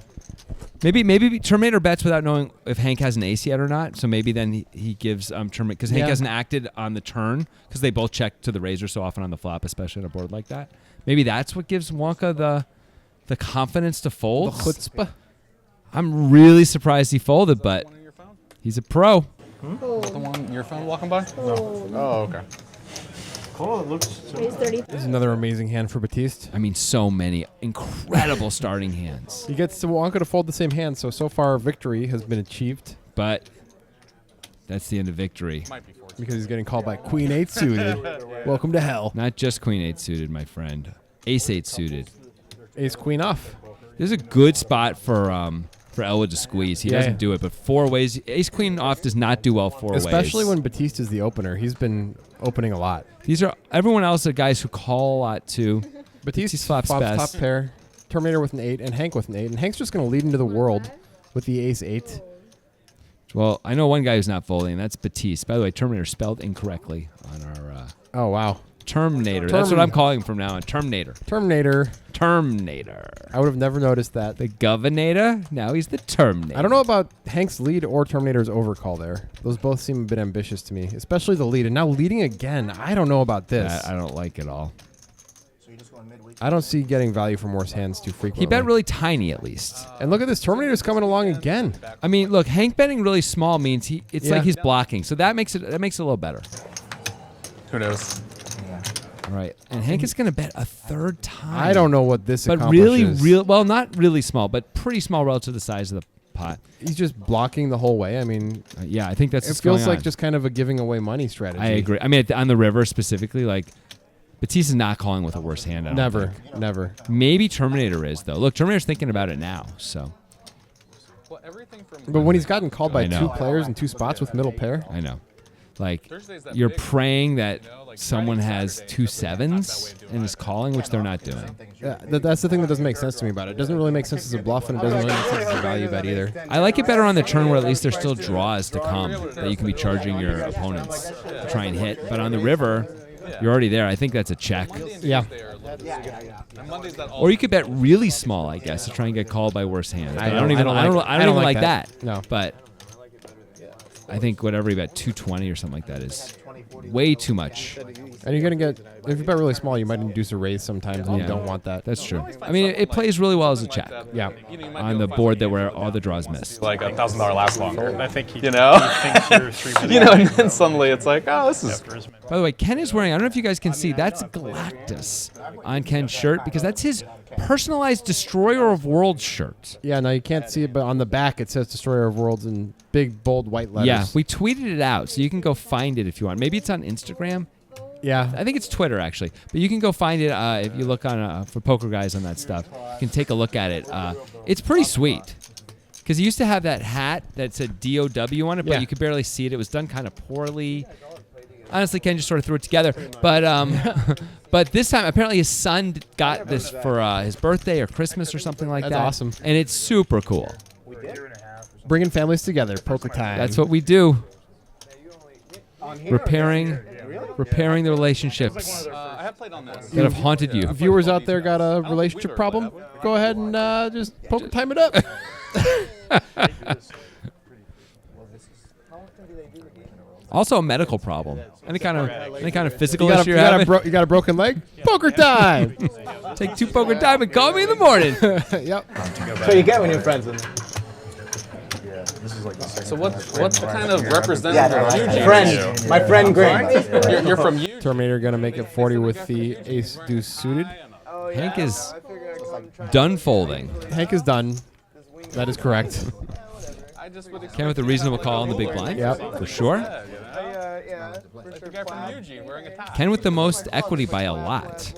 maybe Terminator bets without knowing if Hank has an ace yet or not. So maybe then he gives Terminator, because Hank Yeah. hasn't acted on the turn because they both check to the razor so often on the flop, especially on a board like that. Maybe that's what gives Wonka the confidence to fold. the chutzpah. I'm really surprised he folded, but One in your phone? he's a pro. The Fold. one your phone walking by? Fold. Oh, okay. Oh, it looks. Raise 30. This is another amazing hand for Batiste. I mean, so many incredible starting hands. He gets to Wonka to fold the same hand, so far victory has been achieved But that's the end of victory. Might be 14. because he's getting called by Queen 8 suited. Welcome to hell. Not just Queen 8 suited, my friend. Ace 8 suited. Ace Queen off. This is a good spot for Elwood to squeeze. He Yeah. doesn't do it, but 4 ways. Ace Queen off does not do well 4 ways. Especially when Batiste is the opener. He's been opening a lot. These are everyone else are guys who call a lot too. Batiste flops flops best. top pair. Terminator with an 8 and Hank with an 8. And Hank's just going to lead into the world with the ace-8. Well, I know one guy who's not folding. That's Batiste. By the way, Terminator spelled incorrectly on our Oh, wow. Terminator. That's what I'm calling him from now on. Terminator. Terminator. Terminator. I would have never noticed that. The Governor. Now he's the Terminator. I don't know about Hank's lead or Terminator's overcall there. Those both seem a bit ambitious to me, especially the lead. And now leading again. I don't know about this. I don't like it all. So you're just going midweek. I don't see getting value from worse hands too frequently. He bet really tiny at least. And look at this. Terminator's coming along again. I mean, look, Hank betting really small means it's Yeah. like he's blocking. So that makes it a little better. Who knows? Right. And Hank is going to bet a third time. I don't know what this But accomplishes. well, not really small, but pretty small relative to the size of the pot. He's just blocking the whole way. I mean, Yeah, I think that's it what's feels going like on. just kind of a giving away money strategy. I agree. I mean, on the river specifically, like, Batiste is not calling with a worse hand. I don't Never, think. never. Maybe Terminator is, though. Look, Terminator's thinking about it now, so. Well, everything from But when he's gotten called by I know. two players in two spots with middle pair, I know. Like, Thursday's that you're big, praying that you know, like someone Friday, has Saturday, two Sunday, they're not that sevens way doing and it. is calling, which they're not doing. yeah, that's the thing that doesn't make sense to me about it. It doesn't really make sense as a bluff, and it doesn't really make sense as a value bet either. I like it better on the turn where at least there's still draws to come that you can be charging your opponents to try and hit. But on the river, you're already there. I think that's a check. Yeah. And Monday's that all Or you could bet really small, I guess, to try and get called by worse hands. But I don't even like that. No. But I think whatever you bet 220 or something like that is way too much. And you're gonna get, if you bet really small, you might induce a raise sometimes, and Yeah. you don't want that. That's true. I mean, it plays really well as a check Yeah. on the board that where all the draws missed. like $1,000 last longer. I think he You know? thinks you're 3 You know, and then suddenly it's like, oh, this is By the way, Ken is wearing, I don't know if you guys can see, that's Galactus on Ken's shirt because that's his personalized Destroyer of Worlds shirt. Yeah. Now you can't see it, but on the back it says "Destroyer of Worlds" in big bold white letters. Yeah, we tweeted it out, so you can go find it if you want. Maybe it's on Instagram. Yeah. I think it's Twitter, actually. But you can go find it if you look on for Poker Guys on that stuff. You can take a look at it. It's pretty sweet. Because he used to have that hat that said DOW on it, but Yeah. you could barely see it. It was done kind of poorly. Honestly, Ken just sort of threw it together. But but this time, apparently his son got this for his birthday or Christmas or something like That's that. awesome. And it's super cool. Bringing families together, poker time. That's what we do. Repairing the relationships I have played on this. that have haunted you. Viewers out there got a relationship problem? Go ahead and just poker time it up. Also a medical problem. Any kind of physical You got, issue a, you're having. you got a broken leg? Poker time. Take 2 poker time and call me in the morning. Yep. So you get when you're friends with Yeah, this is like the second So what's the kind of representative Yeah, of no, Eugene? friend, my friend Grant. You're from Eugene. Terminator gonna make it 40 with the ace deuce suited. Hank is done folding. Hank is done. That is correct. I just would Ken with a reasonable call on the big blind. Yep. For sure. the guy from Eugene wearing a tie. Ken with the most equity by a lot.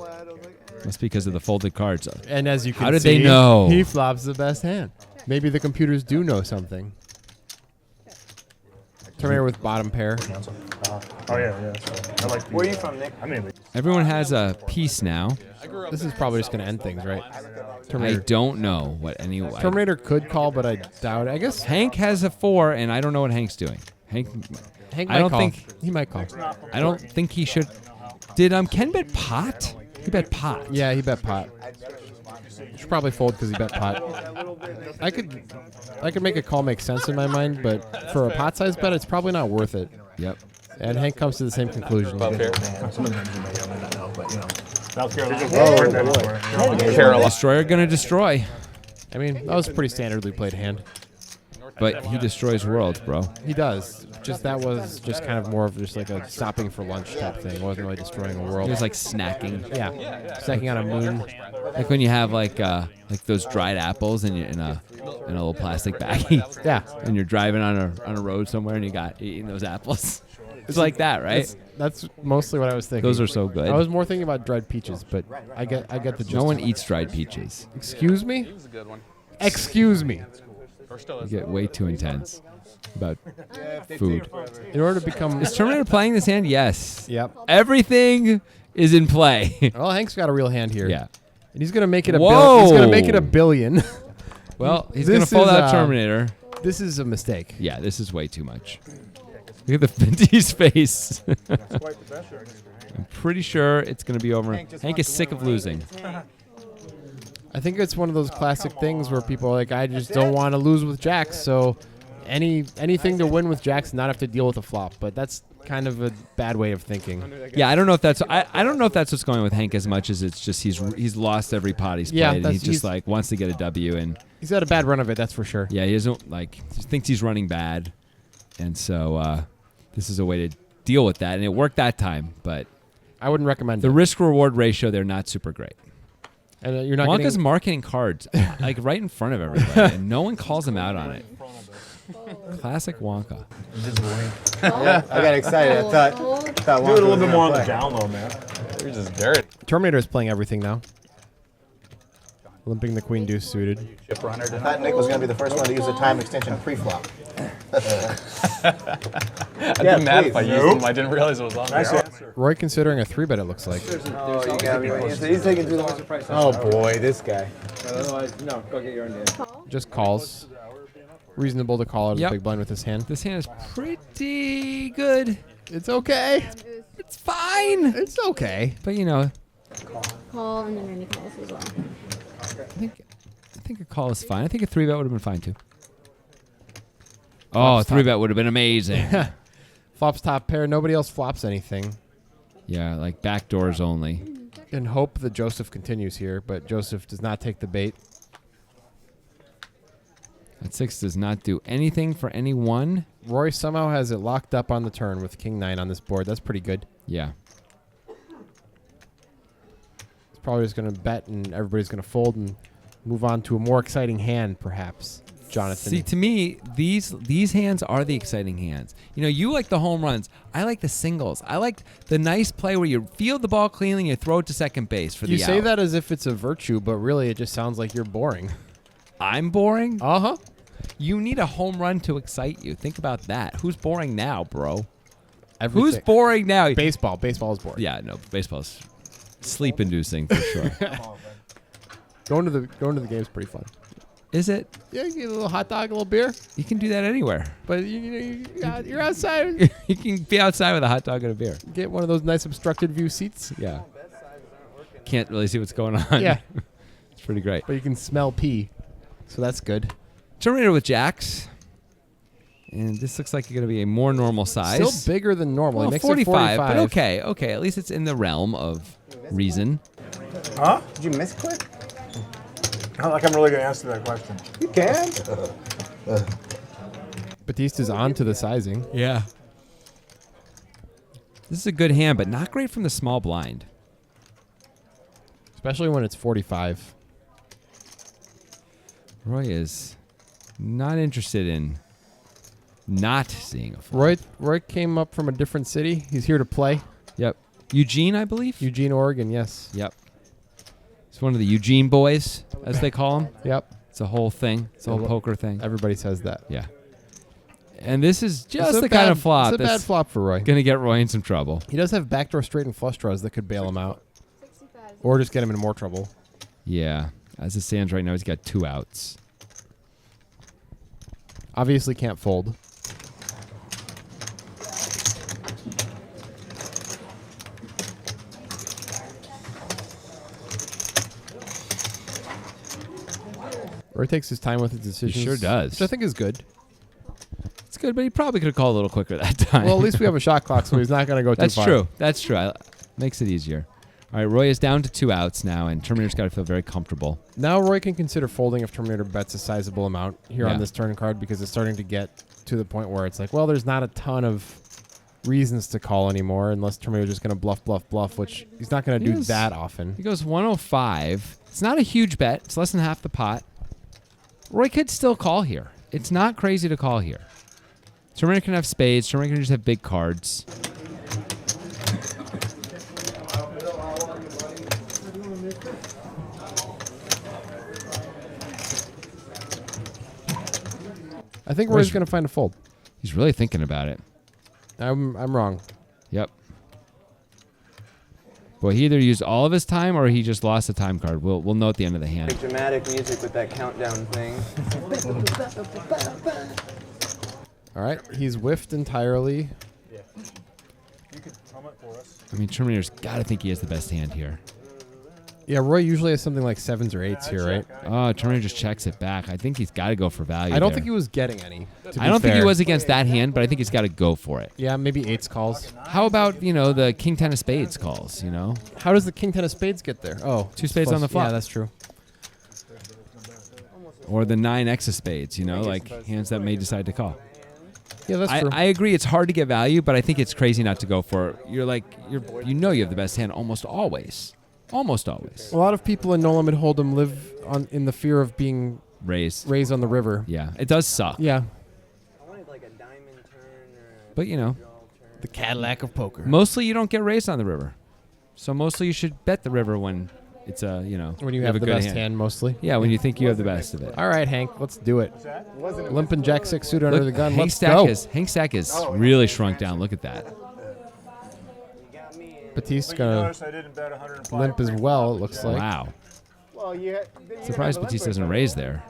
That's because of the folded cards. And as you can How did see, they know? he flops the best hand. Maybe the computers do know something. Terminator with bottom pair. Oh yeah. So I like. Where are you from, Nick? I mean, Everyone has a piece now. This is probably just going to end things, right? I Terminator. don't know what any. Terminator could call, but I doubt it. I guess Hank has a 4, and I don't know what Hank's doing. Hank Hank I might don't call. think- He might call. I don't think he should. Did Ken bet pot? He bet pot. Yeah, he bet pot. Should probably fold because he bet pot. I could make a call make sense in my mind, but for a pot size bet, it's probably not worth it. Yep. And Hank comes to the same conclusion. Above here. Some of them you may or may not know, but you know. South Carolina. Carolina. Destroyer gonna destroy, I mean, that was a pretty standardly played hand. but he destroys worlds, bro. He does. Just that was just kind of more of just like a stopping for lunch type thing. It wasn't really destroying a world. He was like snacking, yeah, stacking on a moon. like when you have like those dried apples in a little plastic baggie. Yeah, And you're driving on a road somewhere and you're eating those apples. It's like that, right? that's mostly what I was thinking. Those are so good. I was more thinking about dried peaches, but I get the gist. No one eats dried peaches. Excuse me? He was a good one. Excuse me. Or still You is. get way too intense about food. In order to become. Is Terminator playing this hand? Yes. Yep. Everything is in play. Well, Hank's got a real hand here. Yeah. And he's gonna make it a Whoa. He's gonna make it a billion. Well, he's This going to fold is, out Terminator. This is a mistake. Yeah, this is way too much. Look at the Finty's face. I'm pretty sure it's going to be over. Hank is sick of losing. I think it's one of those classic things where people are like, I just don't want to lose with jacks, so anything to win with jacks, not have to deal with a flop. But that's kind of a bad way of thinking. Yeah, I don't know if that's I don't know if that's what's going with Hank as much as it's just he's lost every pot he's Yeah, played, and he that's- just like wants to get a W. And He's had a bad run of it, that's for sure. yeah, he doesn't he thinks he's running bad, and so this is a way to deal with that, and it worked that time. But I wouldn't recommend the it. risk reward ratio, they're not super great. And you're not Wonka's getting, marketing cards like right in front of everybody, and no one calls him out on it. Classic Wonka. Yeah, I got excited. I thought Do it a Wonka little was bit gonna more on the play. down low, man. You're just dirty. Terminator is playing everything now. Limping the queen deuce suited. Chip runner. I thought Nick was going to be the first one to use the time extension pre-flop. I'd be mad if I used them. I didn't realize it was on Nice there. answer. Roy considering a 3-bet, it looks like. Oh, you got me. He's taking too long. Oh boy, this guy. Call. Just calls. Reasonable to call out of Yep. the big blind with his hand. This hand is pretty good. It's okay. It's fine. It's okay. But you know, Call and then Randy calls as well. I think a call is fine. I think a 3-bet would have been fine too. Oh, a 3-bet would have been amazing. Flops top pair. Nobody else flops anything. Yeah, like back doors only. And hope that Joseph continues here, but Joseph does not take the bait. That 6 does not do anything for anyone. Roy somehow has it locked up on the turn with King 9 on this board. That's pretty good. Yeah. He's probably just going to bet and everybody's going to fold and move on to a more exciting hand, perhaps. Jonathan. See, to me, these hands are the exciting hands. You know, you like the home runs. I like the singles. I like the nice play where you field the ball cleanly and you throw it to second base for the you say out. that as if it's a virtue, but really it just sounds like you're boring. I'm boring? Uh-huh. You need a home run to excite you. Think about that. Who's boring now, bro? Everything. Who's boring now? Baseball. Baseball is boring. Yeah, no, baseball's sleep-inducing for sure. Going to the game is pretty fun. Is it? Yeah, you get a little hot dog, a little beer, You can do that anywhere. but you're outside. You can be outside with a hot dog and a beer. Get one of those nice obstructed view seats. Yeah. Can't really see what's going on. Yeah, It's pretty great. but you can smell pee, so that's good. Terminator with jacks. And this looks like it's going to be a more normal size. Still bigger than normal. Well, It makes 45, it 45. but okay. At least it's in the realm of reason. Huh? Did you misclick? I don't like I'm really going to answer that question. You can. Batista's on to the sizing. Yeah. This is a good hand, but not great from the small blind. Especially when it's 45. Roy is not interested in not seeing a flop. Roy came up from a different city. He's here to play. Yep. Eugene, I believe? Eugene, Oregon, yes. Yep. It's one of the Eugene boys, as they call them. Yep. It's a whole thing. It's a whole poker thing. Everybody says that. Yeah. And this is just It's a the kind of flop It's a bad that's flop for Roy. going to get Roy in some trouble. He does have backdoor straight and flush draws that could bail him out. 65. Or just get him in more trouble. Yeah. As it stands right now, he's got 2 outs. Obviously can't fold. Roy takes his time with his decisions. sure does. Which I think is good. It's good, but he probably could have called a little quicker that time. Well, at least we have a shot clock, so he's not going to go too That's far. true. That's true. Makes it easier. All right, Roy is down to 2 outs now, and Terminator's got to feel very comfortable. Now Roy can consider folding if Terminator bets a sizable amount here Yeah. on this turn card because it's starting to get to the point where it's like, well, there's not a ton of reasons to call anymore unless Terminator's just going to bluff, which he's not going to do Yes. that often. He goes 105. It's not a huge bet. It's less than half the pot. Roy could still call here. It's not crazy to call here. Terminator can have spades. Terminator can just have big cards. I think Roy's going to find a fold. He's really thinking about it. I'm wrong. Yep. Well, he either used all of his time or he just lost a time card. We'll know at the end of the hand. Like dramatic music with that countdown thing. All right, he's whiffed entirely. You could hum it for us. I mean, Terminator's got to think he has the best hand here. Yeah, Roy usually has something like 7s or 8s here, right? Oh, Terminator just checks it back. I think he's got to go for value. I don't there. think he was getting any. I don't think he was against that hand, but I think he's got to go for it. Yeah, maybe 8s calls. How about, the King 10 of spades calls, How does the King 10 of spades get there? Oh, 2 spades on the flop. Yeah, that's true. Or the 9x of spades, like hands that may decide to call. Yeah, that's true. I agree it's hard to get value, but I think it's crazy not to go for it. You have the best hand almost always. Almost always. A lot of people in No Limit Hold'em live in the fear of being Raised. on the river. Yeah, it does suck. Yeah. I wanted like a diamond turn or But, The Cadillac of poker. mostly you don't get raised on the river. So mostly you should bet the river when it's When you have have a the good best hand. hand, mostly. Yeah, when you think you have the best of it. All right, Hank, let's do it. Limp and Jack 6 suited under the gun. Hank Let's Stack go. is really shrunk down. Look at that. Batiste But you gonna notice I didn't bet 105. limp as well. It looks like. Wow. Well, you Surprised Batiste doesn't raise there.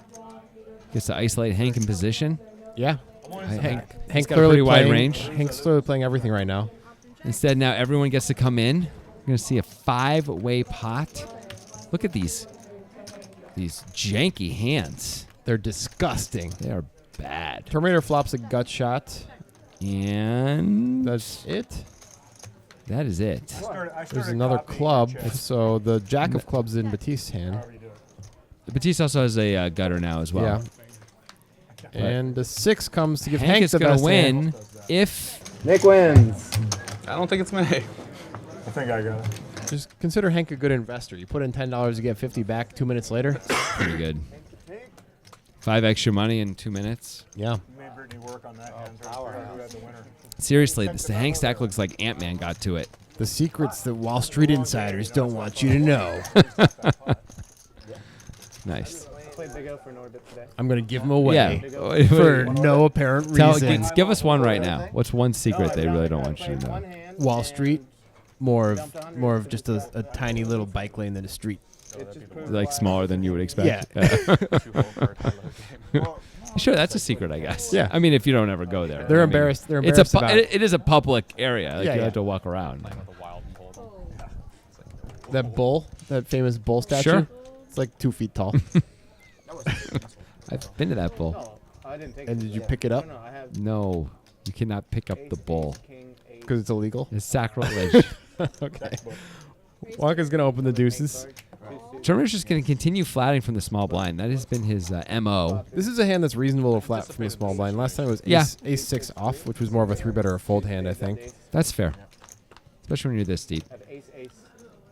Gets to isolate Hank in position. Yeah. Hank Hank's got a pretty wide playing, range. Hank's clearly playing everything right now. Instead, now everyone gets to come in. You're going to see a 5-way pot. Look at these janky hands. They're disgusting. They are bad. Terminator flops a gut shot. And That's it. that is it. I started There's another copying club. your chest. So the Jack of clubs in Batiste's hand. However you do it. Batiste also has a gutter now as well. Yeah. And the 6 comes to give Hank Hank is the going best to win hand. if Nick wins. I don't think it's me. I think I got it. Just consider Hank a good investor. You put in $10 to get 50 back 2 minutes later. pretty good. 5 extra money in 2 minutes. Yeah. Made Brittany work on that hand. Who had the winner? Seriously, this Hank Stack looks like Ant-Man got to it. The secrets that Wall Street insiders don't want you to know. Nice. Played Big O for Norbit today. I'm going to give them away Yeah. for no apparent reason. Give us one right now. What's one secret they really don't want you to know? Wall Street, more of just a tiny little bike lane than a street. Like smaller than you would expect. Sure, that's a secret, I guess. Yeah. I mean, if you don't ever go there. They're I mean, embarrassed. They're embarrassed about it. It is a public area. Like Yeah, you yeah. have to walk around. That bull, that famous bull statue. Sure. It's like 2 feet tall. I've been to that bull. I didn't take And did you pick it up? No, I have No, you cannot pick up the bull. King, Ace. Because it's illegal? It's sacrilege. Okay. Wonka's going to open the deuces. Terminator's just going to continue flatting from the small blind. That has been his MO. This is a hand that's reasonable to flat from a small blind. Last time it was Yeah. ace 6 off, which was more of a 3-bet or a fold hand, I think. That's fair. Especially when you're this deep. I have ace, ace.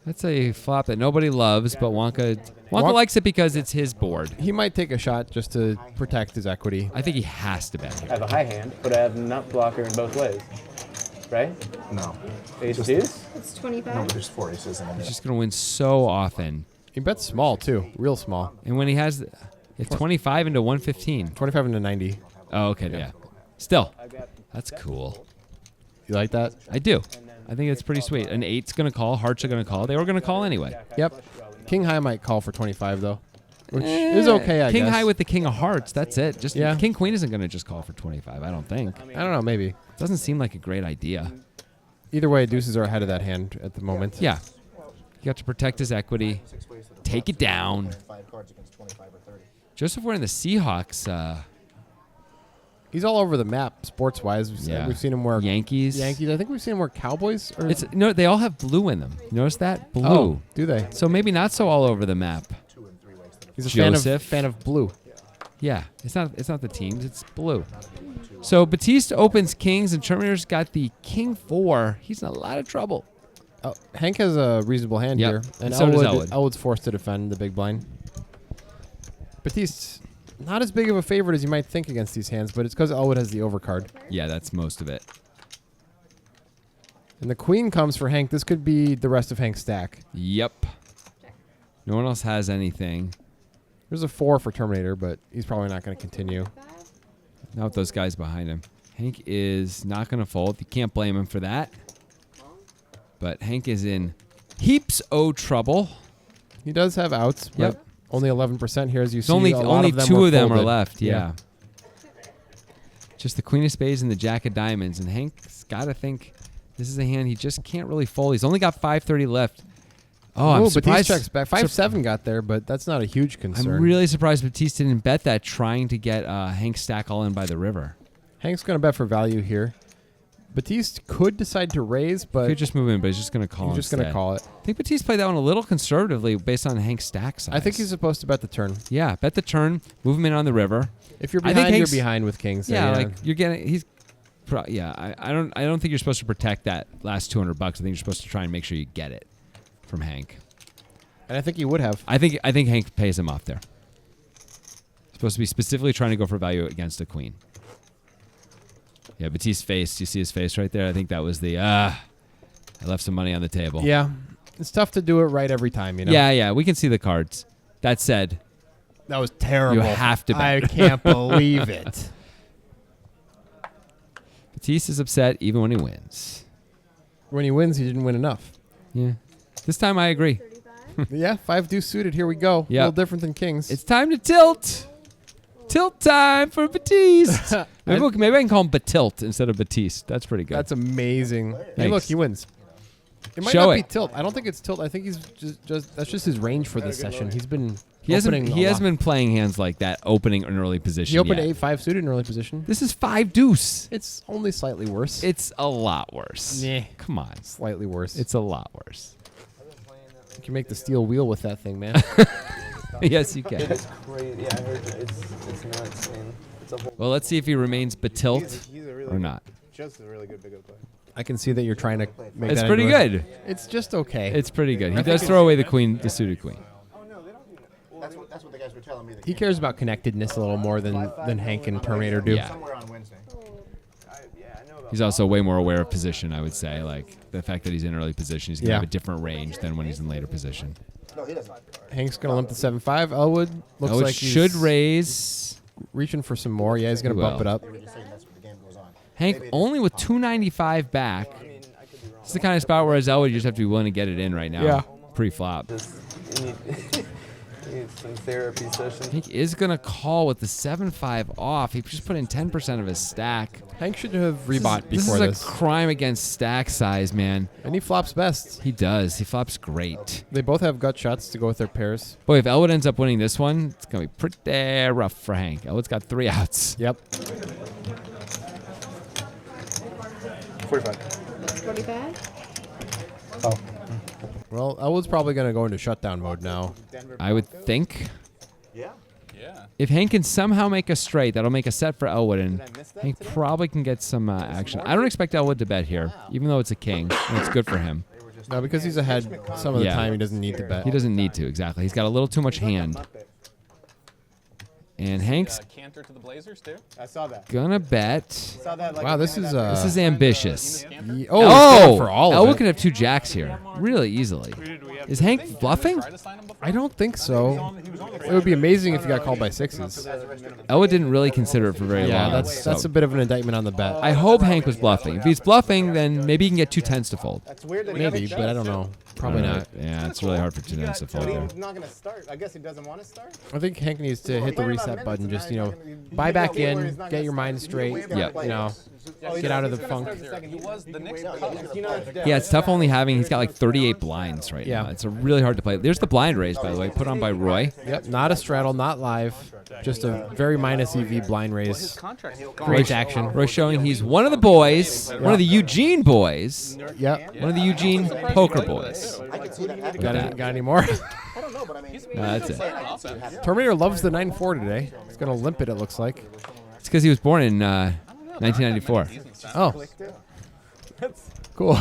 That's a flop that nobody loves, but Wonka likes it because it's his board. He might take a shot just to protect his equity. I think he has to bet I here. have a high hand, but I have nut blocker in both ways. Right? No. Ace deuce? It's 25. No, but there's 4 aces in He's it. just going to win so often. He bets small, too. Real small. And when he has it's 25 into 115. 25 into 90. Oh, okay, yeah. Still, that's cool. You like that? I do. I think it's pretty sweet. An 8's going to call. Hearts are going to call. They were going to call anyway. Yep. King high might call for 25, though. Which is okay, I King guess. high with the king of hearts. That's it. Just Yeah. King queen isn't going to just call for 25. I don't think. I don't know, maybe. Doesn't seem like a great idea. Either way, deuces are ahead of that hand at the moment. Yeah. You got to protect his equity. Take it down. 5 cards against 25 or 30. Joseph wearing the Seahawks. He's all over the map, sports-wise. Yeah. We've seen him wear Yankees. I think we've seen him wear Cowboys. Or It's no, they all have blue in them. You notice that? Blue. Oh, do they? So maybe not so all over the map. He's a Joseph. fan of blue. Yeah, it's not the teams, it's blue. So Batiste opens kings and Terminator's got the king 4. He's in a lot of trouble. Oh, Hank has a reasonable hand Yep. here. And So does Elwood. Elwood's forced to defend the big blind. Batiste's not as big of a favorite as you might think against these hands, but it's because Elwood has the overcard. Yeah, that's most of it. And the queen comes for Hank. This could be the rest of Hank's stack. Yep. No one else has anything. There's a 4 for Terminator, but he's probably not going to continue. Not with those guys behind him. Hank is not going to fold. You can't blame him for that. But Hank is in heaps o' trouble. He does have outs, but Yep. only 11% here, as you see. Only a lot of them two were of them are folded. left. Yeah. Just the queen of spades and the jack of diamonds. And Hank's got to think this is a hand he just can't really fold. He's only got 530 left. Oh, I'm But these surprised. checks back. 5-7 got there, but that's not a huge concern. I'm really surprised Batiste didn't bet that, trying to get Hank's stack all in by the river. Hank's going to bet for value here. Batiste could decide to raise, but Could just move in, but he's just going to call. he's just going to instead. call it. I think Batiste played that one a little conservatively based on Hank's stack size. I think he's supposed to bet the turn. Yeah, bet the turn, move him in on the river. If you're I think behind, you're Hank's- behind with kings. Yeah, there, like you're getting. I don't think you're supposed to protect that last $200. I think you're supposed to try and make sure you get it from Hank. And I think he would have. I think Hank pays him off there. Supposed to be specifically trying to go for value against a queen. Yeah, Batiste's face. You see his face right there? I think that was the, I left some money on the table. Yeah, it's tough to do it right every time, you know? Yeah, we can see the cards. That said, That was terrible. you have to bet. I can't believe it. Batiste is upset even when he wins. When he wins, he didn't win enough. Yeah. This time I agree. Yeah, 5 deuce suited. Here we go. Yep. A little different than kings. It's time to tilt. Tilt time for Batiste. Maybe I can call him Batilt instead of Batiste. That's pretty good. That's amazing. Hey, Thanks. look, he wins. It might Show not it. be tilt. I don't think it's tilt. I think he's just that's just his range for this session. He's been he hasn't opening a lot. been playing hands like that, opening an early position. He opened yet. 8-5 suited in early position. This is 5 deuce. It's only slightly worse. It's a lot worse. Nah. Come on. Slightly worse. It's a lot worse. You can make the steel wheel with that thing, man. Yes, you can. It's crazy. Yeah, I heard it's nuts, man. It's a whole. Well, let's see if he remains Batilt He's a really or not. Just a really good big player. I can see that you're trying to make It's that pretty into a- good. It's just okay. It's pretty good. He does throw away the queen, the suited queen. That's what the guys were telling me. He cares about connectedness a little more than Hank and Terminator do. Yeah. Somewhere on Wednesday. He's also way more aware of position, I would say. Like the fact that he's in early position, he's going to Yeah. have a different range than when he's in later position. No, he doesn't. Hank's gonna limp to 7-5. Elwood looks Elwood like should he's raise. reaching for some more. Yeah, he's gonna He bump will. it up. They were just saying that's what the game goes on. Hank only with 295 back. It's the kind of spot where as Elwood, you just have to be willing to get it in right now. Yeah. Pre-flop. Need some therapy session. Hank is going to call with the 7-5 off. He just put in 10% of his stack. Hank should have rebought This before is a crime against stack size, man. And he flops best. He does. He flops great. They both have gut shots to go with their pairs. Boy, if Elwood ends up winning this one, it's going to be pretty rough for Hank. Elwood's got 3 outs. Yep. 45. 45? Oh. Well, Elwood's probably gonna go into shutdown mode now. I would think. Yeah. Yeah. If Hank can somehow make a straight, that'll make a set for Elwood, and Hank probably can get some action. I don't expect Elwood to bet here, even though it's a king, and it's good for him. No, because he's ahead some of the Yeah. time, he doesn't need to bet. He doesn't need to, exactly. He's got a little too much hand. And Hank's Canter to the Blazers too. I saw that. gonna bet. Saw that. Like Wow, this is This is ambitious. Oh, he's Oh, going for all of Elwood it. could have 2 jacks here, really easily. Is Hank bluffing? I don't think so. It would be amazing if he got called by 6s. Elwood didn't really consider it for very Yeah, long. that's so a bit of an indictment on the bet. I hope Hank was bluffing. If he's bluffing, then maybe he can get 2 10s to fold. That's weird that Maybe, but I don't know. Probably not. Yeah, it's really hard for 2 10s to fold there. He's not gonna start. I guess he doesn't want to start. I think Hank needs to hit the reset button. Just buy back in, get your mind straight. Yep. Get out of the funk. He was the Knicks color. Yeah, it's tough only having, he's got like 38 blinds right Yeah. now. It's a really hard to play. There's the blind raise, by the way, put on by Roy. Yep, not a straddle, not live. Just a very minus EV blind raise. Great action. Roy showing he's one of the boys, one of the Eugene boys, Yep. one of the Eugene poker boys. I can see that happening. Got any more? I don't know, but I mean, That's it. I can see it happening. Terminator loves the 9-4 today. He's gonna limp it. It looks like. It's because he was born in 1994. Oh, cool.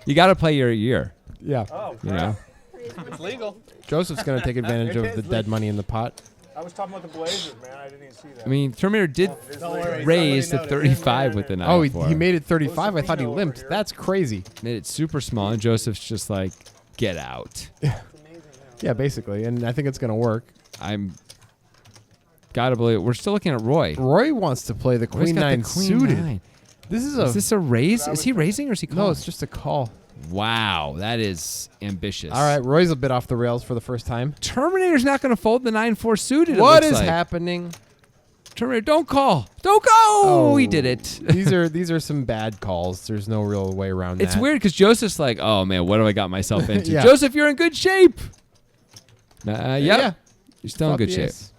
You got to play your year, Yeah. you know? It's legal. Joseph's gonna take advantage of the dead money in the pot. I was talking about the Blazers, man. I didn't even see that. I mean, Terminator did raise to 35 with the 9-4. Oh, he made it 35. I thought he limped. That's crazy. Made it super small, and Joseph's just like, get out. Yeah, basically, and I think it's gonna work. Got Gotta believe it. We're still looking at Roy. Roy wants to play the Roy's queen got nine the queen suited. 9. This is Is this a raise? Is he raising or is he calling? no, it's just a call. Wow, that is ambitious. All right, Roy's a bit off the rails for the first time. Terminator's not going to fold the 9-4 suited. What it is looks like. happening? Terminator, don't call. Don't go. Oh, he did it. these are some bad calls. There's no real way around It's that. weird because Joseph's like, oh man, what have I got myself into? Yeah. Joseph, you're in good shape. Yep. Yeah. You're still in Flop good the shape. ace.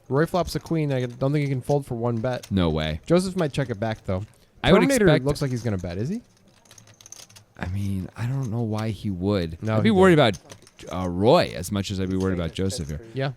Roy flops a queen. I don't think he can fold for one bet. No way. Joseph might check it back though. I would Terminator expect. looks like he's gonna bet. Is he? I mean, I don't know why he would. No, I'd be he worried about Roy as much as I'd be worried about Joseph here. Yeah.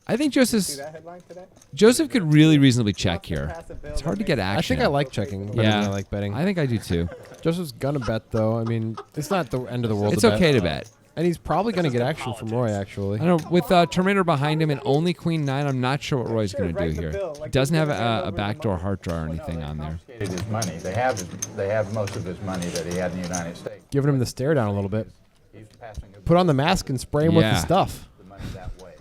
I think Joseph could really reasonably check here. It's hard to get I action. think I like checking better Yeah, than I like betting. I think I do too. Joseph's gonna bet though. I mean, it's not the end of the world. It's to bet. okay to bet. And he's probably gonna get action from Roy actually. I don't know. With Terminator behind him and only Queen 9, I'm not sure what Roy's going to do here. He doesn't have a backdoor heart draw or anything on there. His money. They have most of his money that he had in the United States. Giving him the stare down a little bit. He's passing Put on the mask and spray him with the Yeah. stuff. the money that way.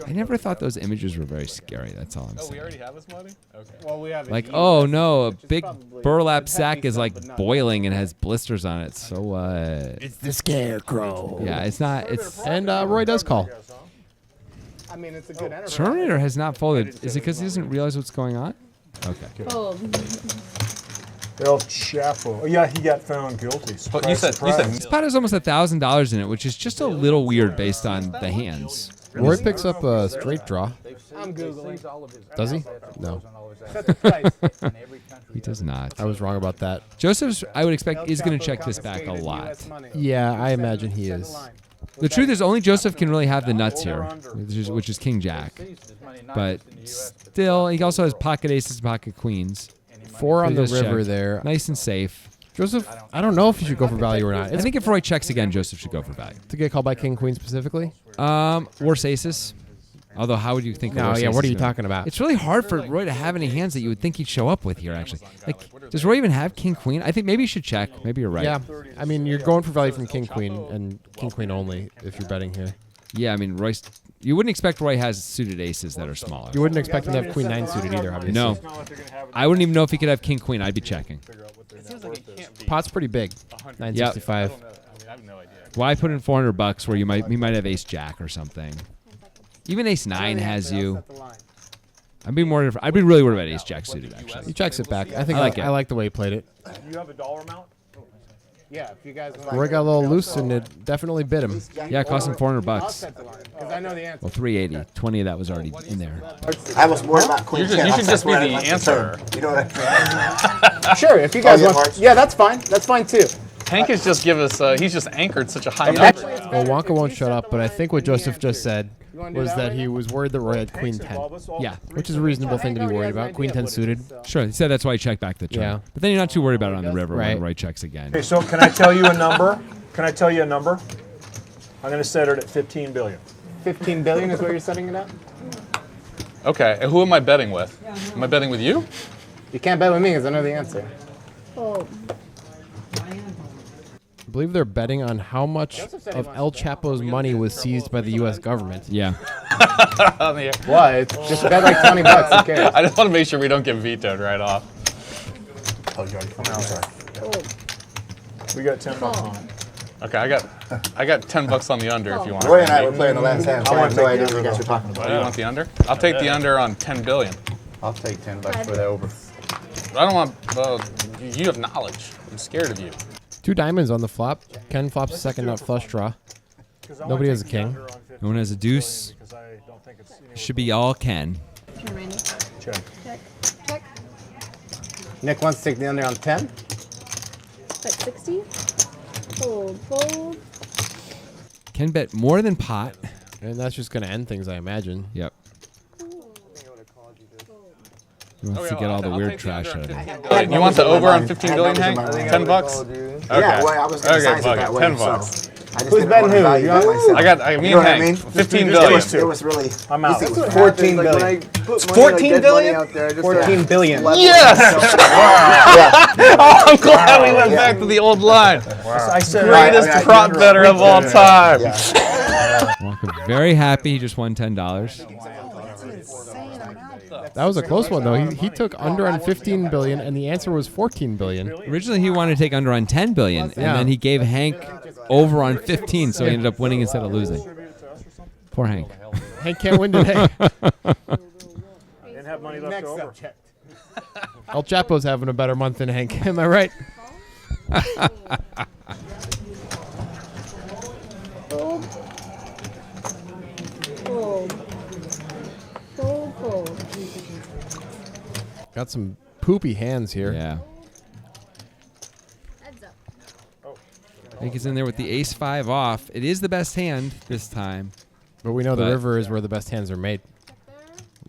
I never thought those images were very scary. That's all I'm Oh, we saying. already have his money? Okay. Well, we have Like, oh no, a big burlap sack is like boiling and has blisters on it. So what? It's the scarecrow. Yeah, it's not. It's And Roy does call. I mean, it's a good enterprise. Terminator has not folded. Is it because he doesn't realize what's going on? Okay. Oh. El Chapo. Oh, yeah, he got found guilty. But you said This pot has almost $1,000 in it, which is just a little weird based on the hands. Roy picks up a straight draw. I'm Googling. Does he? No. Set the price. He does not. I was wrong about that. Joseph's, I would expect, is going to check this back a lot. Yeah, I imagine he is. The truth is, only Joseph can really have the nuts here, which is King Jack. But still, he also has pocket aces, pocket queens. 4 on He the does river check. there. Nice and safe. Joseph, I don't know if you should go for value or not. I It's think if Roy checks again, Joseph should go for value. to get called by king queen specifically. Worse aces. Although, how would you think? No, worse yeah. ace What are is you gonna- talking about? It's really hard for Roy to have any hands that you would think he'd show up with here. Actually, like, does Roy even have king queen? I think maybe you should check. Maybe you're right. Yeah, I mean you're going for value from king queen and king queen only if you're betting here. Yeah, I mean Roy's. You wouldn't expect Roy has suited aces that are smaller. You wouldn't expect him to have queen 9 suited either, obviously. No, I wouldn't even know if he could have king queen. I'd be checking. Pot's pretty big. 965. I have no idea. Why put in $400 where he might have ace jack or something? Even ace 9 has you. I'd be really worried about ace jack suited actually. He checks it back. I think I like it. I like the way he played it. You have a dollar amount? Yeah, if you guys want. Roy got a little loose and it definitely bit him. Yeah, it cost him $400. Because I know the answer. Well, 380. 20 of that was already in there. I was worried about queen 10. You should just be That's why I the like answerer. turn. You know what I mean? Sure, if you guys yeah, want. hearts. Yeah, that's fine. That's fine too. Hank has just give us, he's just anchored such a high number. Actually, Well, Wonka won't shut up, but I think what Joseph just said was that he was worried that Roy had queen 10. Yeah, Which is a reasonable thing to be worried about. Queen 10 suited. sure. He said that's why he checked back the turn. Yeah. But then you're not too worried about it on the river Right. when Roy checks again. Okay, so can I tell you a number? Can I tell you a number? I'm going to set it at 15 billion. 15 billion is what you're setting it at. Okay, and who am I betting with? Am I betting with you? You can't bet with me because I know the answer. Oh. I believe they're betting on how much of El Chapo's money was seized by the U.S. government. Yeah. What? Just bet like $20. Who cares? I just want to make sure we don't get vetoed right off. Oh, you already come out. Sorry. Oh. We got 10 bucks on it. Okay, I got $10 on the under if you want. Roy and I were playing the last hand, so I have no idea what you guys were talking Oh, about. you want the under? I'll take the under on 10 billion. I'll take $10 for the over. I don't want. Well, you have knowledge. I'm scared of you. 2 diamonds on the flop. Ken flops a second nut flush draw. Nobody has a king. No one has a deuce. Should be all Ken. Turn Randy. Check. Check. Check. Nick wants to take the under on 10. Bet 60. Fold. Fold. Ken bet more than pot. And that's just going to end things, I imagine. Yep. He wants to get all the weird trash out of it. Wait, you want the over on 15 billion, Hank? $10? $10? Yeah, well, I was going to Okay, size fuck it that it. way. $10. So I just Who's didn't betting want to who? value You that got- myself. I got. Me You know and what I Hank. mean? 15 It billion. was really. I'm out. It was 14 billion. 14 billion? 14 billion. Yes! Oh, I'm glad we went back to the old line. I said Greatest prop better of all time. Walker very happy. He just won $10. That's an insane amount. That was a close one, though. He took under on 15 billion, and the answer was 14 billion. Originally, he wanted to take under on 10 billion, and Yeah. then he gave Hank over on 15, so he ended up winning instead of losing. Poor Hank. Hank can't win today. Didn't have money left over. El Chapo's having a better month than Hank. Am I right? Fold. Fold. Fold, fold. Got some poopy hands here. Yeah. Heads up. Hank is in there with the ace-5 off. It is the best hand this time. But we know the But- river is where the best hands are made.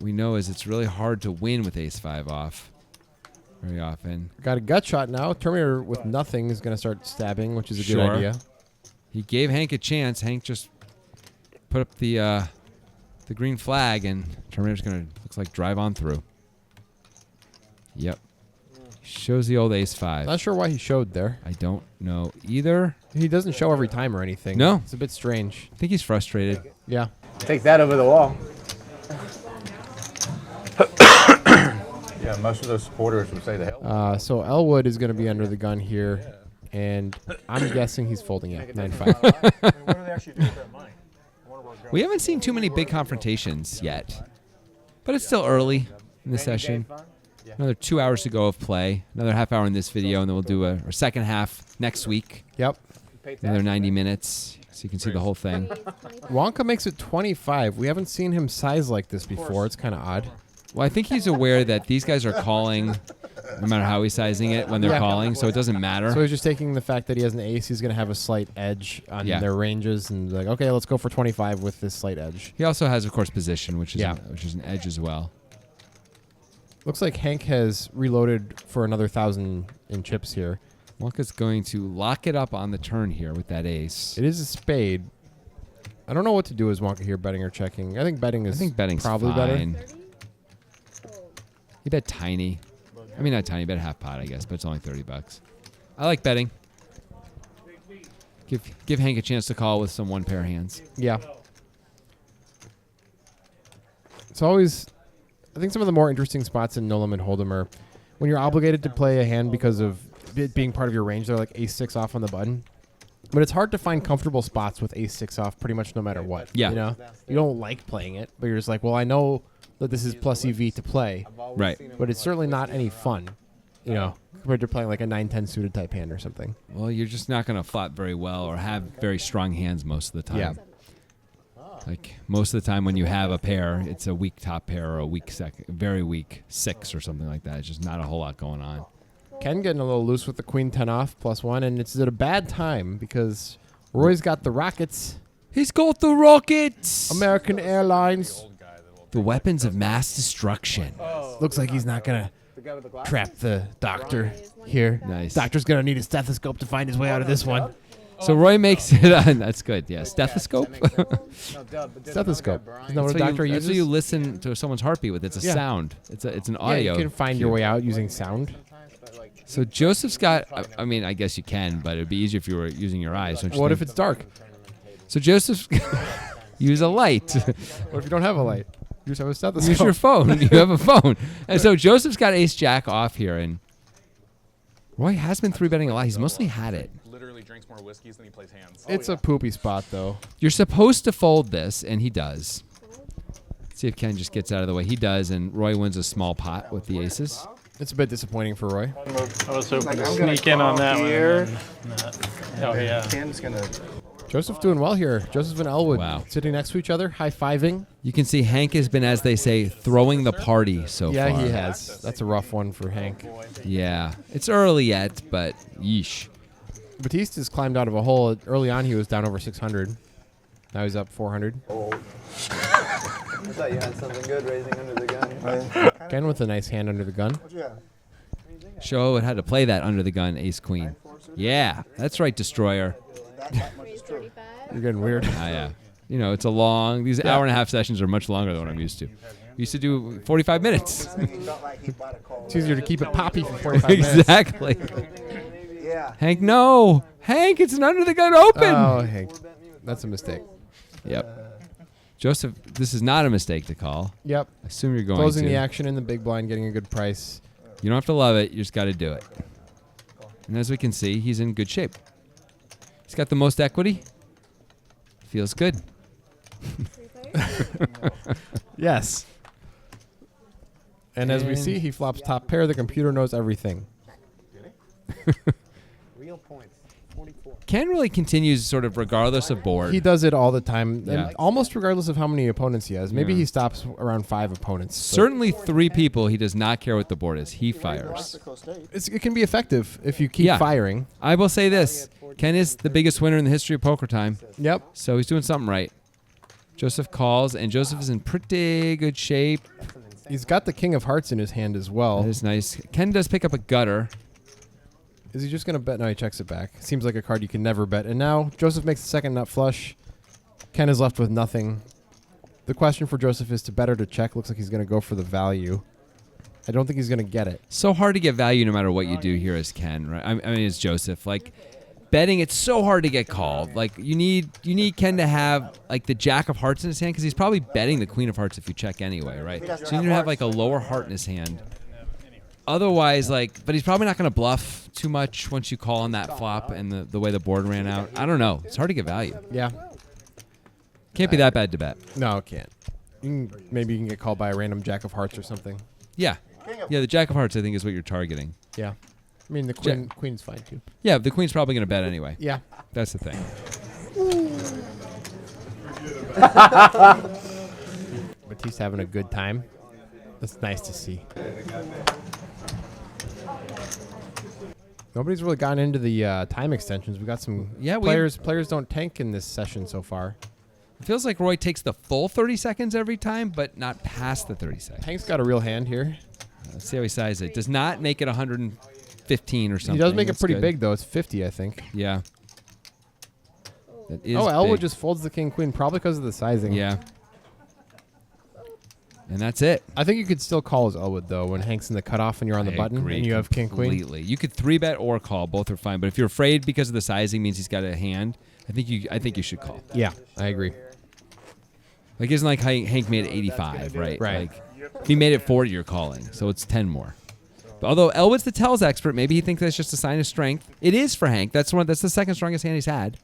We know is it's really hard to win with ace-5 off very often. Got a gut shot now. Terminator with nothing is going to start stabbing, which is a good Sure. idea. He gave Hank a chance. Hank just put up the green flag, and Terminator's going to, looks like, drive on through. Yep. Shows the old ace-5. Not sure why he showed there. I don't know either. He doesn't show every time or anything. No. It's a bit strange. I think he's frustrated. Yeah. Take that over the wall. Yeah, most of those supporters would say the hell. So Elwood is going to be under the gun here, and I'm guessing he's folding it. 9-5. What do they actually do with that money? I wonder where it goes. We haven't seen too many big confrontations yet, but it's still early in the session. Another 2 hours to go of play. Another half hour in this video, and then we'll do our second half next week. Yep. Another 90 minutes, so you can see the whole thing. Wonka makes it 25. We haven't seen him size like this before. It's kind of odd. Well, I think he's aware that these guys are calling, no matter how he's sizing it, when they're Yeah. calling, so it doesn't matter. So he's just taking the fact that he has an ace. He's going to have a slight edge on Yeah. their ranges, and like, okay, let's go for 25 with this slight edge. He also has, of course, position, which is Yeah. which is an edge as well. Looks like Hank has reloaded for another 1,000 in chips here. Wonka's going to lock it up on the turn here with that ace. It is a spade. I don't know what to do as Wonka here, betting or checking. I think betting is betting's probably fine. better. He bet tiny. I mean, not tiny, bet half pot, I guess, but it's only $30. I like betting. Give Hank a chance to call with some one pair hands. Yeah. It's always, I think some of the more interesting spots in No Limit Hold'em are when you're obligated to play a hand because of it being part of your range. They're like ace-6 off on the button. But it's hard to find comfortable spots with ace-6 off pretty much no matter what. Yeah. You know? You don't like playing it, but you're just like, well, I know that this is plus EV to play. Right. But it's certainly not any fun, you know, compared to playing like a 9-10 suited type hand or something. Well, you're just not going to flop very well or have very strong hands most of the time. Yeah. Like most of the time when you have a pair, it's a weak top pair or a weak very weak 6 or something like that. It's just not a whole lot going on. Ken getting a little loose with the queen 10 off +1, and it's at a bad time because Roy's got the rockets. He's got the rockets! American Airlines. The weapons of mass destruction. Looks like he's not going to trap the doctor here. Nice. Doctor's going to need a stethoscope to find his way out of this one. So Roy makes it on. That's good. Yeah. Stethoscope? Stethoscope. Isn't that what a That's doctor what uses? you listen to someone's heartbeat with. It's a Yeah. sound. It's an Yeah, audio. you can find your way out using sound. So Joseph's got, I mean, I guess you can, but it'd be easier if you were using your eyes. Don't you What think? if it's dark? So Joseph's use a light. What if you don't have a light? You just have a stethoscope. Use your phone. You have a phone. And so Joseph's got ace jack off here, and Roy has been 3-betting a lot. He's mostly had it. Literally drinks more whiskeys than he plays hands. It's a poopy spot, though. You're supposed to fold this, and he does. See if Ken just gets out of the way. He does, and Roy wins a small pot with the aces. It's a bit disappointing for Roy. I was hoping Like, to I'm gonna sneak in on call that here. one. Oh, yeah. Ken's gonna. Joseph doing well here. Joseph and Elwood Wow. sitting next to each other, high-fiving. You can see Hank has been, as they say, throwing the party so Yeah, far. he has. That's a rough one for Hank. Yeah. It's early yet, but yeesh. Batista's climbed out of a hole. Early on, he was down over 600. Now he's up 400. I thought you had something good raising under the gun. Ken with a nice hand under the gun. Show had to play that under the gun, ace queen. Yeah, that's right, destroyer. Raise 35. You're getting weird. Yeah. You know, it's a long, these hour and a half sessions are much longer than what I'm used to. We used to do 45 minutes. It's easier to keep it poppy for 45 minutes. Exactly. Yeah. Hank, no. Hank, it's an under the gun open. Oh, Hank. That's a mistake. Yep. Joseph, this is not a mistake to call. Yep. I assume you're going Closing to. the action in the big blind, getting a good price. You don't have to love it. You just got to do it. And as we can see, he's in good shape. He's got the most equity. Feels good. Yes. And as we see, he flops top pair. The computer knows everything. Real points. 44. Ken really continues sort of regardless of board. He does it all the time, Yeah. and almost regardless of how many opponents he has. Maybe Yeah. he stops around 5 opponents. but Certainly 3 people, he does not care what the board is. He fires. it can be effective if you keep Yeah. firing. I will say this. Ken is the biggest winner in the history of poker time. Yep. So he's doing something right. Joseph calls, and Joseph is in pretty good shape. He's got the king of hearts in his hand as well. That is nice. Ken does pick up a gutter. Is he just going to bet? No, he checks it back. Seems like a card you can never bet. And now Joseph makes the second nut flush. Ken is left with nothing. The question for Joseph is to bet or to check. Looks like he's going to go for the value. I don't think he's going to get it. So hard to get value no matter what you do here as Ken, right? I mean, as Joseph. Like, betting, it's so hard to get called. Like, you need Ken to have, like, the jack of hearts in his hand because he's probably betting the queen of hearts if you check anyway, right? So you need to have, like, a lower heart in his hand. Otherwise, like, but he's probably not going to bluff too much once you call on that flop and the way the board ran out. I don't know. It's hard to get value. Yeah. Can't be that bad to bet. No, it can't. Maybe you can get called by a random jack of hearts or something. Yeah. Yeah, the jack of hearts, I think, is what you're targeting. Yeah. I mean, the queen's fine, too. Yeah, the queen's probably going to bet anyway. Yeah. That's the thing. But he's having a good time. That's nice to see. Nobody's really gotten into the time extensions. We got some players. Players don't tank in this session so far. It feels like Roy takes the full 30 seconds every time, but not past the 30 seconds. Hank's got a real hand here. Let's see how he sizes it. Does not make it 115 or something. He does make That's it pretty good. big, though. It's 50, I think. Yeah. That is Elwood big. just folds the king-queen, probably because of the sizing. Yeah. And that's it. I think you could still call as Elwood, though, when Hank's in the cutoff and you're on the button agree and you have king-queen. completely. You could 3-bet or call. Both are fine. But if you're afraid because of the sizing means he's got a hand, I think you should call. Yeah, I agree. Like, isn't like Hank made it 85, right? Right. Like, if he made it 40, you're calling. So it's 10 more. But although Elwood's the tells expert, maybe he thinks that's just a sign of strength. It is for Hank. That's the second strongest hand he's had.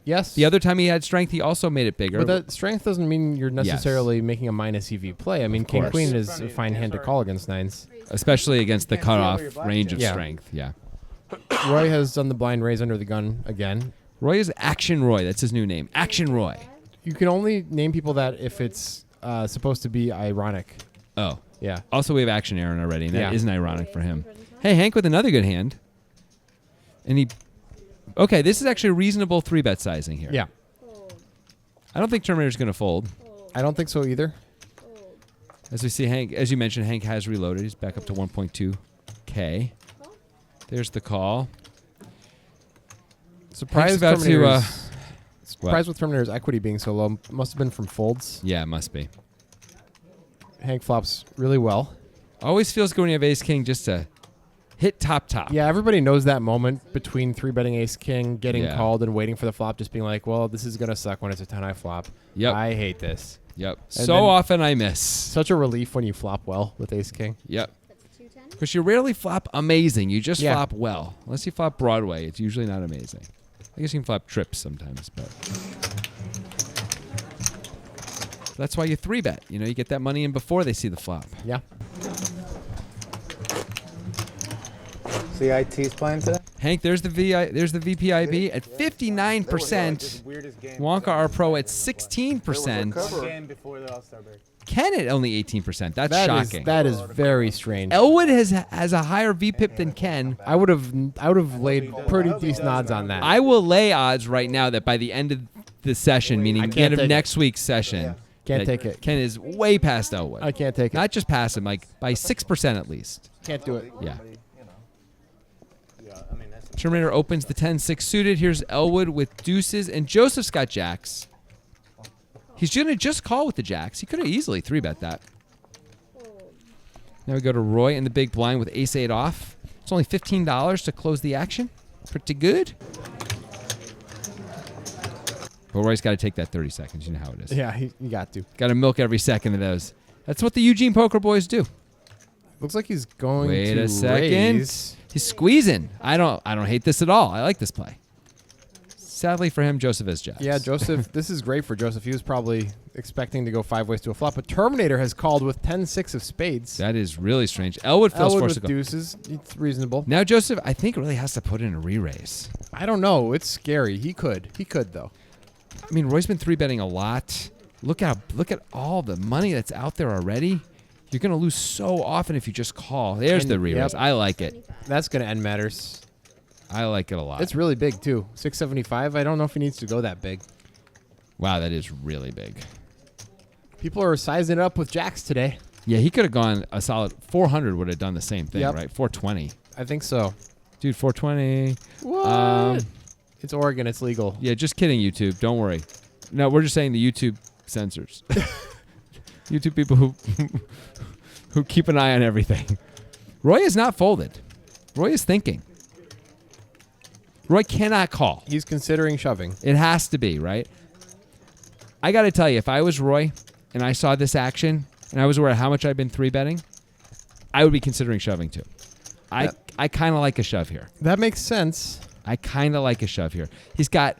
Yes. The other time he had strength, he also made it bigger. But that strength doesn't mean you're necessarily making a minus EV play. I mean, king-queen is a fine hand to call against nines. Especially against the cutoff range of strength. Yeah. Roy has done the blind raise under the gun again. Roy is Action Roy. That's his new name. Action Roy. You can only name people that if it's supposed to be ironic. Oh. Yeah. Also, we have Action Aaron already, and that Yeah. isn't ironic for him. Hey, Hank with another good hand. And he... Okay, this is actually a reasonable 3-bet sizing here. Yeah. I don't think Terminator's going to fold. I don't think so either. As we see, Hank, as you mentioned, Hank has reloaded. He's back up to 1.2K. There's the call. Surprised about to... Surprised with Terminator's equity being so low. Must have been from folds. Yeah, it must be. Hank flops really well. Always feels good when you have ace-king just to hit top. Yeah, everybody knows that moment between 3-betting ace-king, getting Yeah. called, and waiting for the flop, just being like, well, this is going to suck when it's a 10-high flop. Yep. I hate this. Yep. And So then- often I miss. Such a relief when you flop well with ace-king. Yep. Because you rarely flop amazing. You just Yeah. flop well. Unless you flop Broadway, it's usually not amazing. I guess you can flop trips sometimes, but... That's why you 3-bet. You know, you get that money in before they see the flop. Yeah. CIT's playing today? Hank, there's the VPIB at 59%. Wonka, our pro, at 16%. Game before the All-Star break. Ken at only 18%. That's shocking. That is very strange. Elwood has a higher VPIP than Ken. I would have laid pretty decent odds on that. I will lay odds right now that by the end of the session, meaning the end of next week's session, Can't that take it. Ken is way past Elwood. I can't take it. Not just past him, like by 6% at least. Can't do it. Yeah. Terminator opens the 10-6 suited. Here's Elwood with deuces, and Joseph's got jacks. He's going to just call with the jacks. He could have easily 3-bet that. Now we go to Roy in the big blind with ace-8 off. It's only $15 to close the action. Pretty good. But Roy's got to take that 30 seconds. You know how it is. Yeah, you got to. Got to milk every second of those. That's what the Eugene Poker Boys do. Looks like he's going Wait to a second. raise. He's squeezing. I don't hate this at all. I like this play. Sadly for him, Joseph is jacks. Yeah, Joseph. This is great for Joseph. He was probably expecting to go 5 ways to a flop, but Terminator has called with 10-6 of spades. That is really strange. Elwood feels Elwood forced with to go. deuces. It's reasonable. Now Joseph, I think, really has to put in a re-raise. I don't know. It's scary. He could. He could though. I mean, Roy's been 3-betting a lot. Look at all the money that's out there already. You're going to lose so often if you just call. There's And- the re-raise. yep. I like it. That's gonna end matters. I like it a lot. It's really big too. 675. I don't know if he needs to go that big. Wow, that is really big. People are sizing it up with jacks today. Yeah, he could have gone a solid 400 would have done the same thing, Yep. right? 420. I think so. Dude, 420. What? It's Oregon. It's legal. Yeah, just kidding, YouTube. Don't worry. No, we're just saying the YouTube censors. YouTube people who keep an eye on everything. Roy is not folded. Roy is thinking. Roy cannot call. He's considering shoving. It has to be, right? I got to tell you, if I was Roy and I saw this action and I was aware of how much I've been 3-betting, I would be considering shoving too. I kind of like a shove here. That makes sense. I kind of like a shove here. He's got...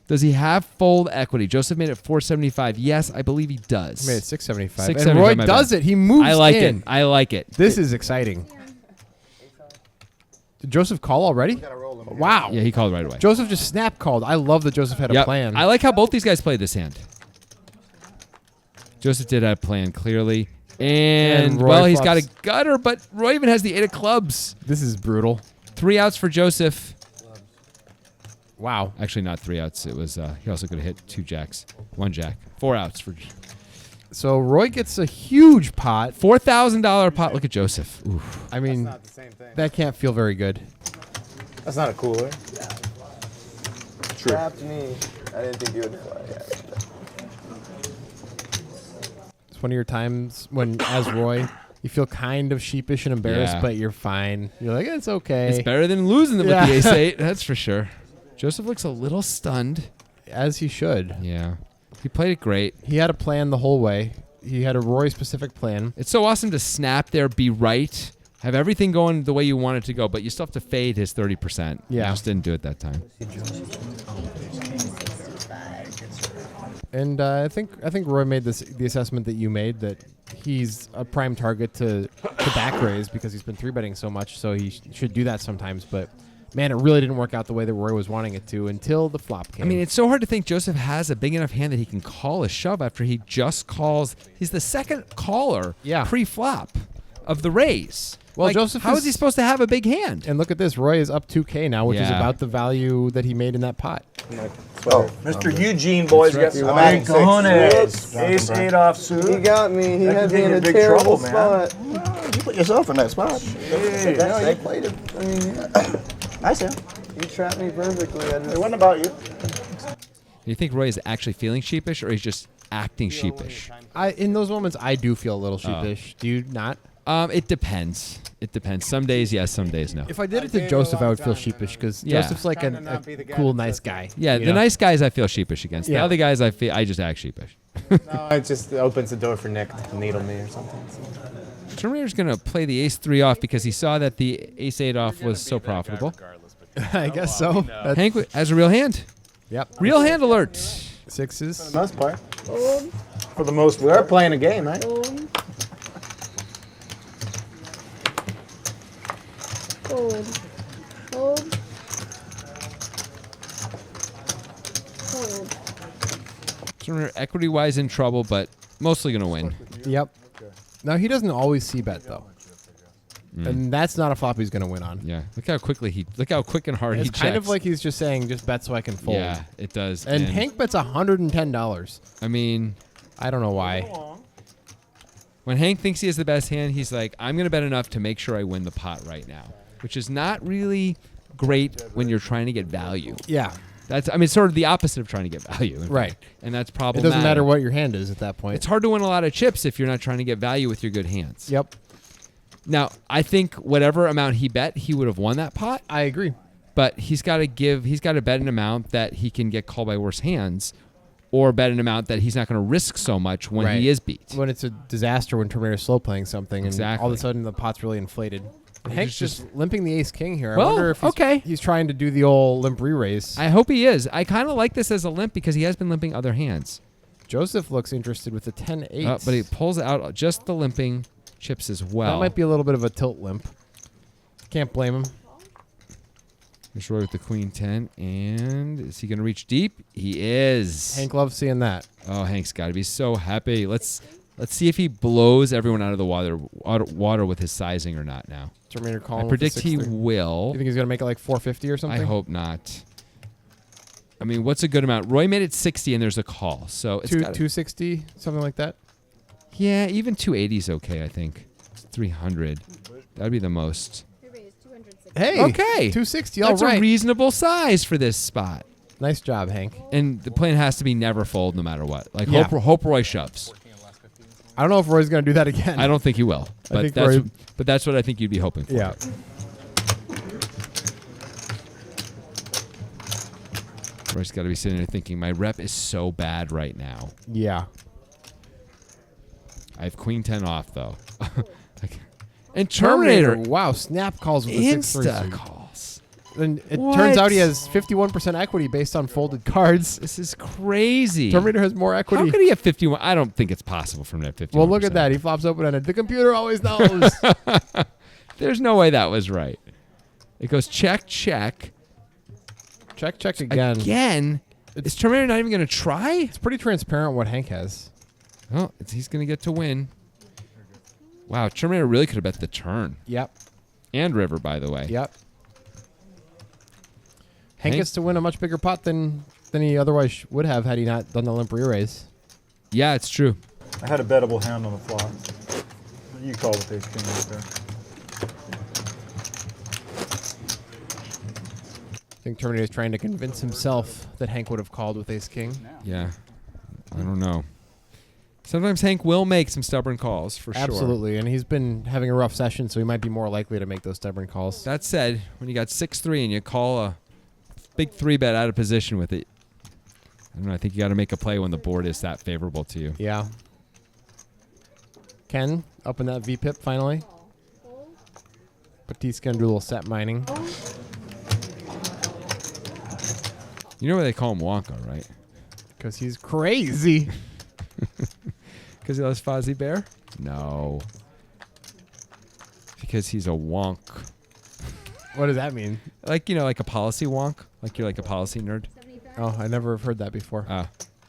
Does he have fold equity? Joseph made it 475. Yes, I believe he does. He made it 675. 675, And Roy my does bad. it. He moves I like in. it. I like it. This is exciting. Did Joseph call already? Wow. Yeah, he called right away. Joseph just snap called. I love that Joseph had a Yep. plan. I like how both these guys played this hand. Joseph did have a plan clearly. And Roy well, he's got flops. a gutter, but Roy even has the 8 of clubs. This is brutal. 3 outs for Joseph. Wow. Actually, not 3 outs. It was he also could have hit 2 jacks, 1 jack, 4 outs for So Roy gets a huge pot. $4,000 pot. Look at Joseph. Oof. I mean, Not the same thing. that can't feel very good. That's not a cooler. True. Trapped me. I didn't think you would fly. It's one of your times when, as Roy, you feel kind of sheepish and embarrassed, Yeah. but you're fine. You're like, it's okay. It's better than losing with Yeah. the ace-8. That's for sure. Joseph looks a little stunned. As he should. Yeah. He played it great. He had a plan the whole way. He had a Roy-specific plan. It's so awesome to snap there, be right, have everything going the way you want it to go, but you still have to fade his 30%. Yeah. You just didn't do it that time. And I think Roy made the assessment that you made, that he's a prime target to back raise because he's been 3-betting so much, so he should do that sometimes. But man, it really didn't work out the way that Roy was wanting it to until the flop came. I mean, it's so hard to think Joseph has a big enough hand that he can call a shove after he just calls. He's the second caller pre-flop of the raise. Well, Like, Joseph how is he supposed to have a big hand? And look at this. Roy is up 2K now, which is Yeah. about the value that he made in that pot. Oh, Mr. Eugene, boys, got some I'm big adding cojones. six. Ace-8 offsuit. He got me. He That had could me get in you a in big terrible trouble, man. spot. Well, you put yourself in that spot. They played it. I mean, I see. You trapped me perfectly. It wasn't about you. Do you think Roy is actually feeling sheepish, or he's just acting sheepish? In those moments, I do feel a little Oh. sheepish. Do you not? It depends. It depends. Some days yes, some days no. If I did it to Joseph, I would feel sheepish because Yeah. Joseph's like a cool, nice guy. Yeah, you the know? nice guys I feel sheepish against. The Yeah. other guys I just act sheepish. No, it just opens the door for Nick to needle me or something. Terminator's going to play the ace-3 off because he saw that the ace-8 off was so profitable. I guess so. Hank has a real hand. Yep. Real hand alert. Sixes. For the most part. Fold. For the most, we are playing a game, right? Fold. Fold. Fold. Fold. Terminator equity-wise in trouble, but mostly going to win. Yep. Now he doesn't always see bet though, and that's not a flop he's going to win on. Yeah. Look how quick and hard It's he checks. kind of like he's just saying, just bet so I can fold. Yeah, it does. And Hank bets $110. I mean, I don't know why. when Hank thinks he has the best hand, he's like, I'm going to bet enough to make sure I win the pot right now, which is not really great when you're trying to get value. Yeah. It's sort of the opposite of trying to get value. in Right. fact. And that's It problematic. doesn't matter what your hand is at that point. It's hard to win a lot of chips if you're not trying to get value with your good hands. Yep. Now, I think whatever amount he bet, he would have won that pot. I agree. but he's got to bet an amount that he can get called by worse hands, or bet an amount that he's not going to risk so much when he is beat. When it's a disaster when Terminator's slow playing something, and Exactly. all of a sudden the pot's really inflated. Hank's just limping the ace-king here. Well, I wonder if he's trying to do the old limp re-raise. I hope he is. I kind of like this as a limp because he has been limping other hands. Joseph looks interested with the 10-8. But he pulls out just the limping chips as well. That might be a little bit of a tilt limp. Can't blame him. There's Roy with the queen 10, and is he going to reach deep? He is. Hank loves seeing that. Oh, Hank's got to be so happy. Let's see if he blows everyone out of the water with his sizing or not now. Terminator calling. I predict with he the 6-3. will. You think he's going to make it like 450 or something? I hope not. I mean, what's a good amount? Roy made it 60, and there's a call. So it's 260, something like that? Yeah, even 280 is okay, I think. It's 300. That'd be the most. Hey, okay. 260, That's all right. a reasonable size for this spot. Nice job, Hank. And the plan has to be never fold no matter what. Like, Yeah. hope Roy shoves. I don't know if Roy's going to do that again. I don't think he will. I But think that's what I think you'd be hoping for. Yeah. Roy's got to be sitting there thinking, my rep is so bad right now. Yeah. I have queen 10 off, though. And Terminator. Wow, snap calls with the 6-3 Insta suit. calls. And it What? turns out he has 51% equity based on folded cards. This is crazy. Terminator has more equity. How could he have 51? I don't think it's possible for him to have 51. Well, look at that. He flops open-ended. The computer always knows. There's no way that was right. It goes check, check. Check again. Again? Is Terminator not even going to try? It's pretty transparent what Hank has. Oh, he's going to get to win. Wow, Terminator really could have bet the turn. Yep. And river, by the way. Yep. Hank gets to win a much bigger pot than he otherwise would have had he not done the limp re-raise. Yeah, it's true. I had a bettable hand on the flop. You call with ace king right there. I think Terminator's trying to convince himself that Hank would have called with ace king. Yeah. I don't know. Sometimes Hank will make some stubborn calls, for sure. Absolutely, and he's been having a rough session, so he might be more likely to make those stubborn calls. That said, when you got 6-3 and you call a big 3-bet out of position with it, I don't know, I think you got to make a play when the board is that favorable to you. Yeah. Ken, up in that V-pip finally. Batiste's going to do a little set mining. You know why they call him Wonka, right? Because he's crazy. Because he loves Fozzie Bear? No. Because he's a wonk. What does that mean? Like, like a policy wonk? Like you're like a policy nerd? Oh, I never have heard that before.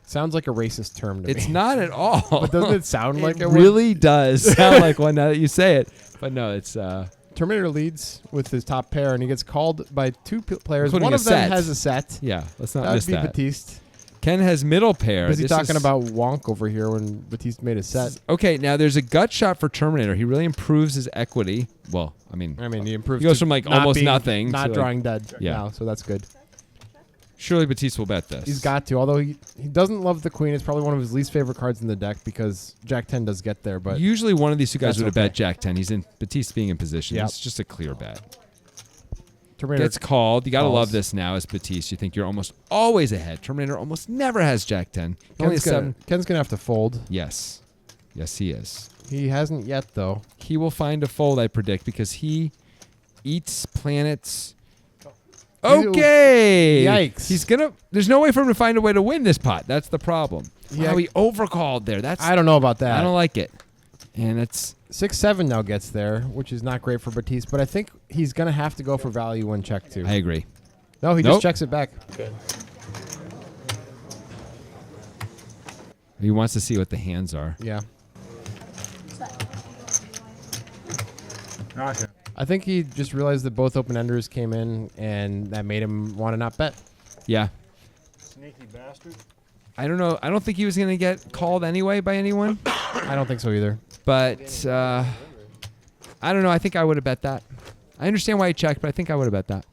Sounds like a racist term to me. It's not at all. But doesn't it sound like it? It really does sound like one now that you say it. But no, it's... Terminator leads with his top pair, and he gets called by two players. Including One a of them set. has a set. Yeah, let's not That'd miss be that. Batiste. Ken has middle pair. Is he talking about Wonk over here when Batiste made a set? Okay, now there's a gut shot for Terminator. He really improves his equity. Well, I mean he improves. He goes to from like not almost being- nothing not to like- drawing dead. Yeah. now, so that's good. Surely Batiste will bet this. He's got to. Although he doesn't love the queen. It's probably one of his least favorite cards in the deck because Jack 10 does get there. But usually one of these two guys That's would have okay. bet Jack 10. He's in Batiste being in position. Yep. It's just a clear bet. Terminator Gets called. You got to calls. love this now as Batiste. You think you're almost always ahead. Terminator almost never has Jack 10. Only a 7. Ken's gonna have to fold. Yes. Yes, he is. He hasn't yet though. He will find a fold, I predict, because he eats planets. Okay. Yikes. He's gonna. There's no way for him to find a way to win this pot. That's the problem. Yeah. Wow, he overcalled there. That's. I don't know about that. I don't like it. And it's 6-7 now gets there, which is not great for Batiste. But I think he's gonna have to go for value when check two. I agree. No, he Nope. just checks it back. Good. He wants to see what the hands are. Yeah. Okay. I think he just realized that both open-enders came in, and that made him want to not bet. Yeah. Sneaky bastard. I don't know. I don't think he was gonna get called anyway by anyone. I don't think so either. But I don't know. I think I would have bet that. I understand why he checked, but I think I would have bet that.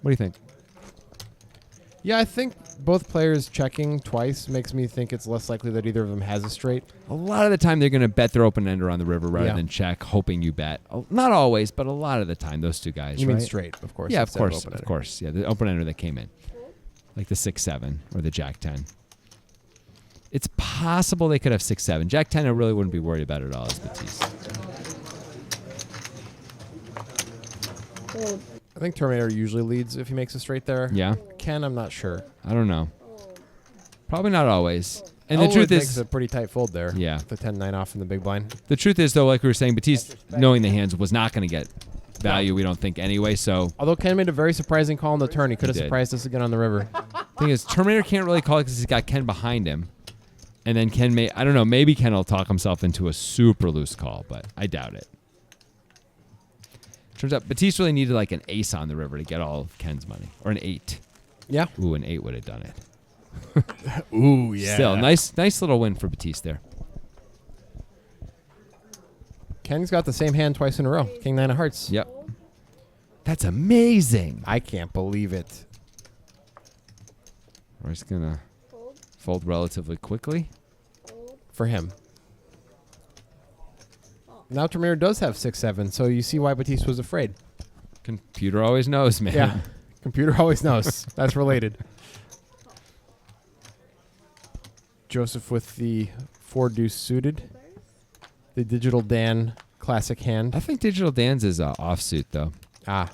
What do you think? Yeah, I think both players checking twice makes me think it's less likely that either of them has a straight. A lot of the time, they're going to bet their open ender on the river rather Yeah. than check, hoping you bet. Not always, but a lot of the time, those two guys. You mean right? straight, of course. Yeah, of instead course, open of ender. course. Yeah, the open ender that came in, like the 6-7 or the Jack 10. It's possible they could have 6-7. Jack 10, I really wouldn't be worried about it at all as Batiste. Fold. I think Terminator usually leads if he makes a straight there. Yeah, Ken, I'm not sure. I don't know. Probably not always. And Elwood the truth makes is, a pretty tight fold there. Yeah. The 10-9 off in the big blind. the truth is though, like we were saying, Batiste knowing the hands was not going to get value. We don't think anyway. So Although Ken made a very surprising call on the turn. He could have did. surprised us again on the river. thing is, Terminator can't really call it because he's got Ken behind him. And then Ken may, I don't know, maybe Ken will talk himself into a super loose call, but I doubt it. Turns out Batiste really needed like an ace on the river to get all of Ken's money. Or an 8. Yeah. Ooh, an 8 would have done it. Ooh, yeah. Still, nice little win for Batiste there. Ken's got the same hand twice in a row. King 9 of hearts. Yep. That's amazing. I can't believe it. We're just going to fold relatively quickly. For him. Now Terminator does have 6-7, so you see why Batiste was afraid. Computer always knows, man. Yeah. Computer always knows. That's related. Joseph with the 4 deuce suited. The Digital Dan classic hand. I think Digital Dan's is offsuit, though. Ah.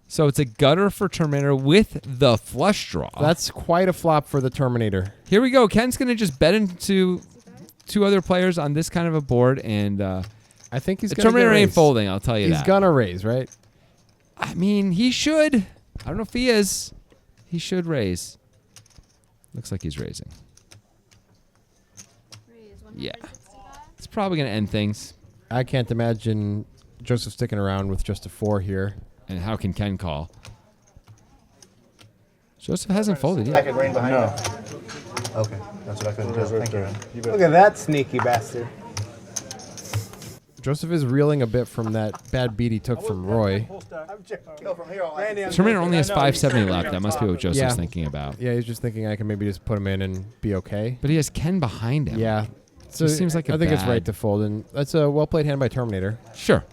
So it's a gutter for Terminator with the flush draw. That's quite a flop for the Terminator. Here we go. Ken's going to just bet into 2 other players on this kind of a board, and I think he's the going to Terminator ain't folding, I'll tell you that. He's going to raise, right? I mean, he should. I don't know if he is. He should raise. Looks like he's raising. Yeah. It's probably going to end things. I can't imagine Joseph sticking around with just a 4 here. And how can Ken call? Joseph hasn't folded Packet yet. green behind No. you. Okay, that's what I couldn't tell. Right Thank you. there. You bet. Look at that sneaky bastard. Joseph is reeling a bit from that bad beat he took from Roy. Go from here on. Terminator only has 570 left. That must be what Joseph's Yeah. thinking about. Yeah, he's just thinking I can maybe just put him in and be okay. But he has Ken behind him. Yeah. So Just seems like I a think it's bad- right to fold, and that's a well-played hand by Terminator. Sure.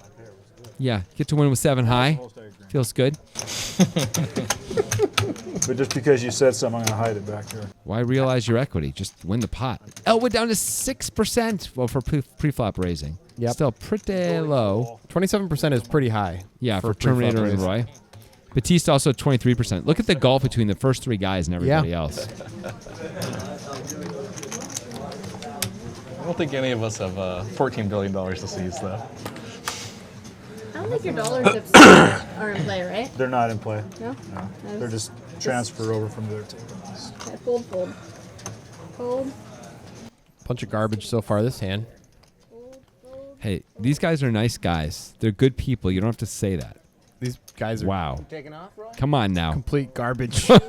Yeah. Get to win with 7 high. Feels good. But just because you said something, I'm going to hide it back there. Why realize your equity? Just win the pot. Elwood down to 6%. Well, for pre-flop raising. Yep. Still pretty low. 27% is pretty high. Yeah, for pre-flop Terminator and raise. Roy. Batiste also 23%. Look at the gulf between the first 3 guys and everybody else. I don't think any of us have $14 billion to seize, though. I don't think your dollar tips are in play, right? They're not in play. No? No. I They're was- just transferred over from the other table. Okay, fold, fold. Fold. Bunch of garbage so far this hand. Hey, these guys are nice guys. They're good people. You don't have to say that. These guys are Wow. Taking off, Roy? Come on now. complete garbage. 35.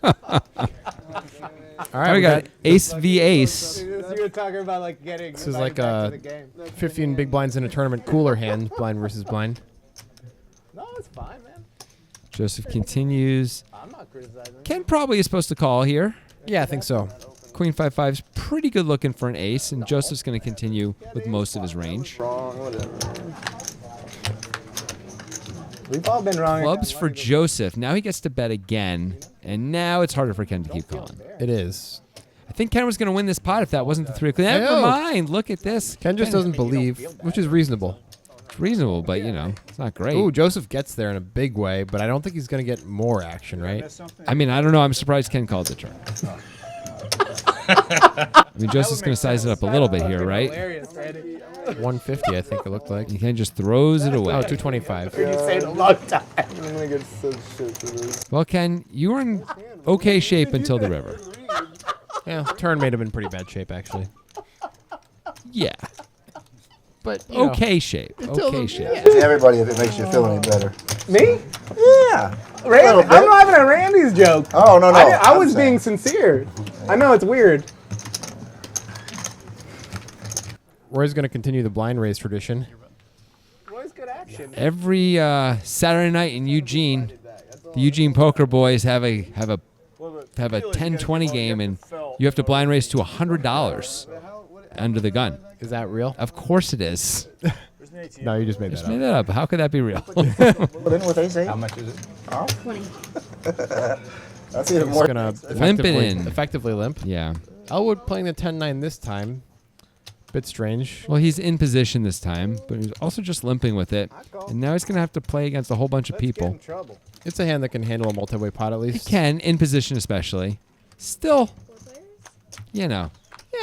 All All right, we got ace v ace. You were talking about like getting. This is like a 15 big blinds in a tournament cooler hand, blind versus blind. No, it's fine, man. Joseph continues. I'm not criticizing. Ken probably is supposed to call here. Yeah, I think so. Queen 5-5 is pretty good looking for an ace, and Joseph's going to continue with most of his range. Wrong, whatever. We've all been wrong. Clubs for Joseph. Now he gets to bet again, and now it's harder for Ken to keep calling. It is. I think Ken was going to win this pot if that wasn't the 3 o'clock. Never know. mind. Look at this. Ken just doesn't believe, which is reasonable. It's reasonable, but, you know, it's not great. Ooh, Joseph gets there in a big way, but I don't think he's going to get more action, right? I mean, I don't know. I'm surprised Ken called the turn. I mean, Joseph's going to size it up a little bit here, right? Hilarious, Randy. 150, I think it looked like. And Ken just throws it away. Oh, 225. You say it a long time. I'm gonna get so shit for this. Well, Ken, you were in okay shape until the river. Yeah, turn may have been pretty bad shape, actually. Yeah. But, you know, Okay shape. Okay shape. To everybody, if it makes you feel any better. Me? Yeah. Randy, I'm not having a Randy's joke. Oh no no. I was I'm being saying. sincere. I know it's weird. Roy's going to continue the blind raise tradition. Roy's good action. Every Saturday night in Eugene, the Eugene Poker Boys have a have a 10-20 game and you have to blind race to $100 under the gun. Is that real? Of course it is. No, you just made Just that made up. that up. How could that be real? Put in with ace eight. How much is it? 20. That's even He's more. gonna Limp it effectively, in. effectively limp. Yeah. Elwood playing the 10-9 this time. Bit strange. Well, he's in position this time, but he's also just limping with it. And now he's going to have to play against a whole bunch of people. Trouble. It's a hand that can handle a multi-way pot at He least. can, in position especially. Still, you know,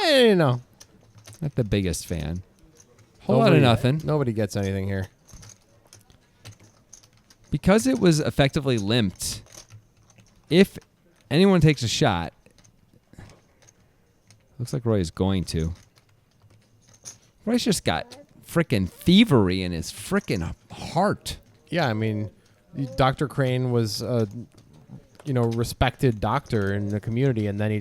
Yeah, you know. not the biggest fan. Whole lot of nothing. Nobody gets anything here. Because it was effectively limped, if anyone takes a shot, looks like Roy is going to. Roy's just got frickin' thievery in his frickin' heart. Yeah, I mean, Dr. Crane was a, respected doctor in the community, and then he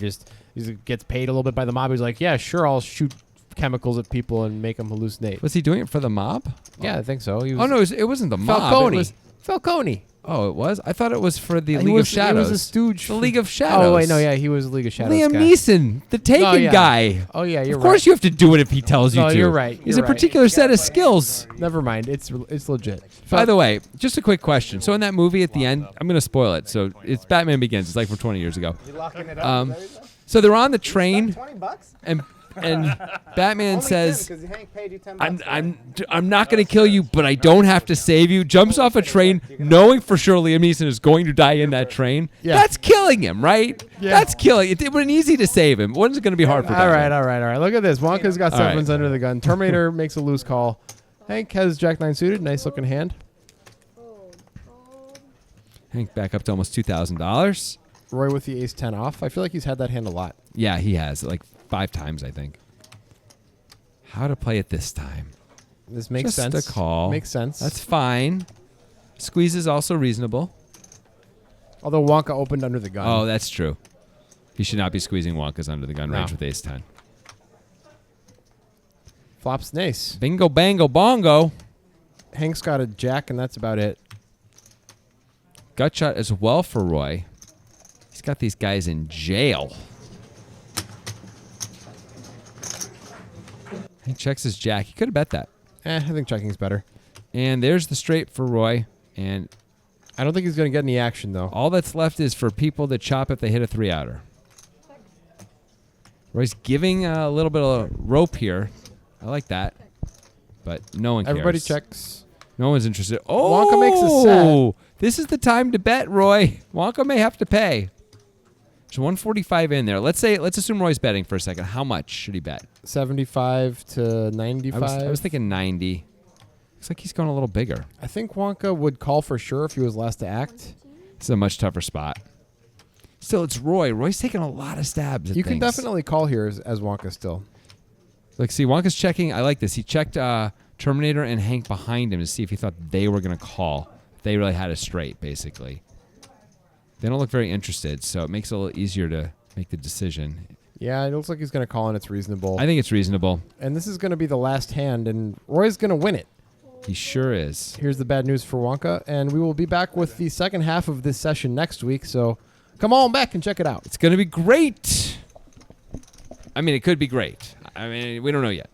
gets paid a little bit by the mob. He's like, yeah, sure, I'll shoot chemicals at people and make them hallucinate. Was he doing it for the mob? Yeah, I think so. He was Oh, no, it wasn't the mob. Falcone. It was, Falcone. oh, it was? I thought it was for the He League was- of Shadows. He was a stooge. The League of Shadows. Oh, wait, no, yeah, he was League of Shadows Liam guy. Neeson, the Taken Oh, yeah. guy. Oh, yeah, you're Of course right. you have to do it if he tells you No, to. you're right. He's You're a right. particular set of skills. Never mind. It's legit. By the way, just a quick question. So in that movie at the end, I'm going to spoil it. So it's Batman Begins. It's like from 20 years ago. So they're on the train, and Batman says, I'm not going to kill you, but I don't have to save you. Jumps off a train, knowing for sure Liam Neeson is going to die in that train. Yeah. That's killing him, right? Yeah. That's killing. It would have been easy to save him. When's it going to be hard for All Batman? right. Look at this. Wonka's got All right. sevens under the gun. Terminator makes a loose call. Hank has Jack 9 suited. Nice looking hand. Hank back up to almost $2,000. Roy with the ace 10 off. I feel like he's had that hand a lot. Yeah, he has. Like 5 times, I think. How to play it this time. This makes Just sense. a call. Makes sense. That's fine. Squeeze is also reasonable. Although Wonka opened under the gun. Oh, that's true. He should not be squeezing Wonka's under the gun No. range with ace 10. Flops an ace. Bingo, bango, bongo. Hank's got a jack, and that's about it. Gut shot as well for Roy. He's got these guys in jail. He checks his jack. He could have bet that. I think checking's better. And there's the straight for Roy. And I don't think he's going to get any action, though. all that's left is for people to chop if they hit a 3-outer. Roy's giving a little bit of rope here. I like that. But no one cares. Everybody checks. No one's interested. Oh! Wonka makes a set. This is the time to bet, Roy. Wonka may have to pay. There's 145 in there. Let's assume Roy's betting for a second. How much should he bet? 75 to 95. I was thinking 90. Looks like he's going a little bigger. I think Wonka would call for sure if he was last to act. It's a much tougher spot. Still, it's Roy. Roy's taking a lot of stabs at You can things. definitely call here as Wonka still. Like, see, Wonka's checking. I like this. He checked Terminator and Hank behind him to see if he thought they were going to call. They really had a straight, basically. They don't look very interested, so it makes it a little easier to make the decision. Yeah, it looks like he's going to call, and it's reasonable. I think it's reasonable. And this is going to be the last hand, and Roy's going to win it. He sure is. Here's the bad news for Wonka, and we will be back with the second half of this session next week, so come on back and check it out. It's going to be great. I mean, it could be great. I mean, we don't know yet.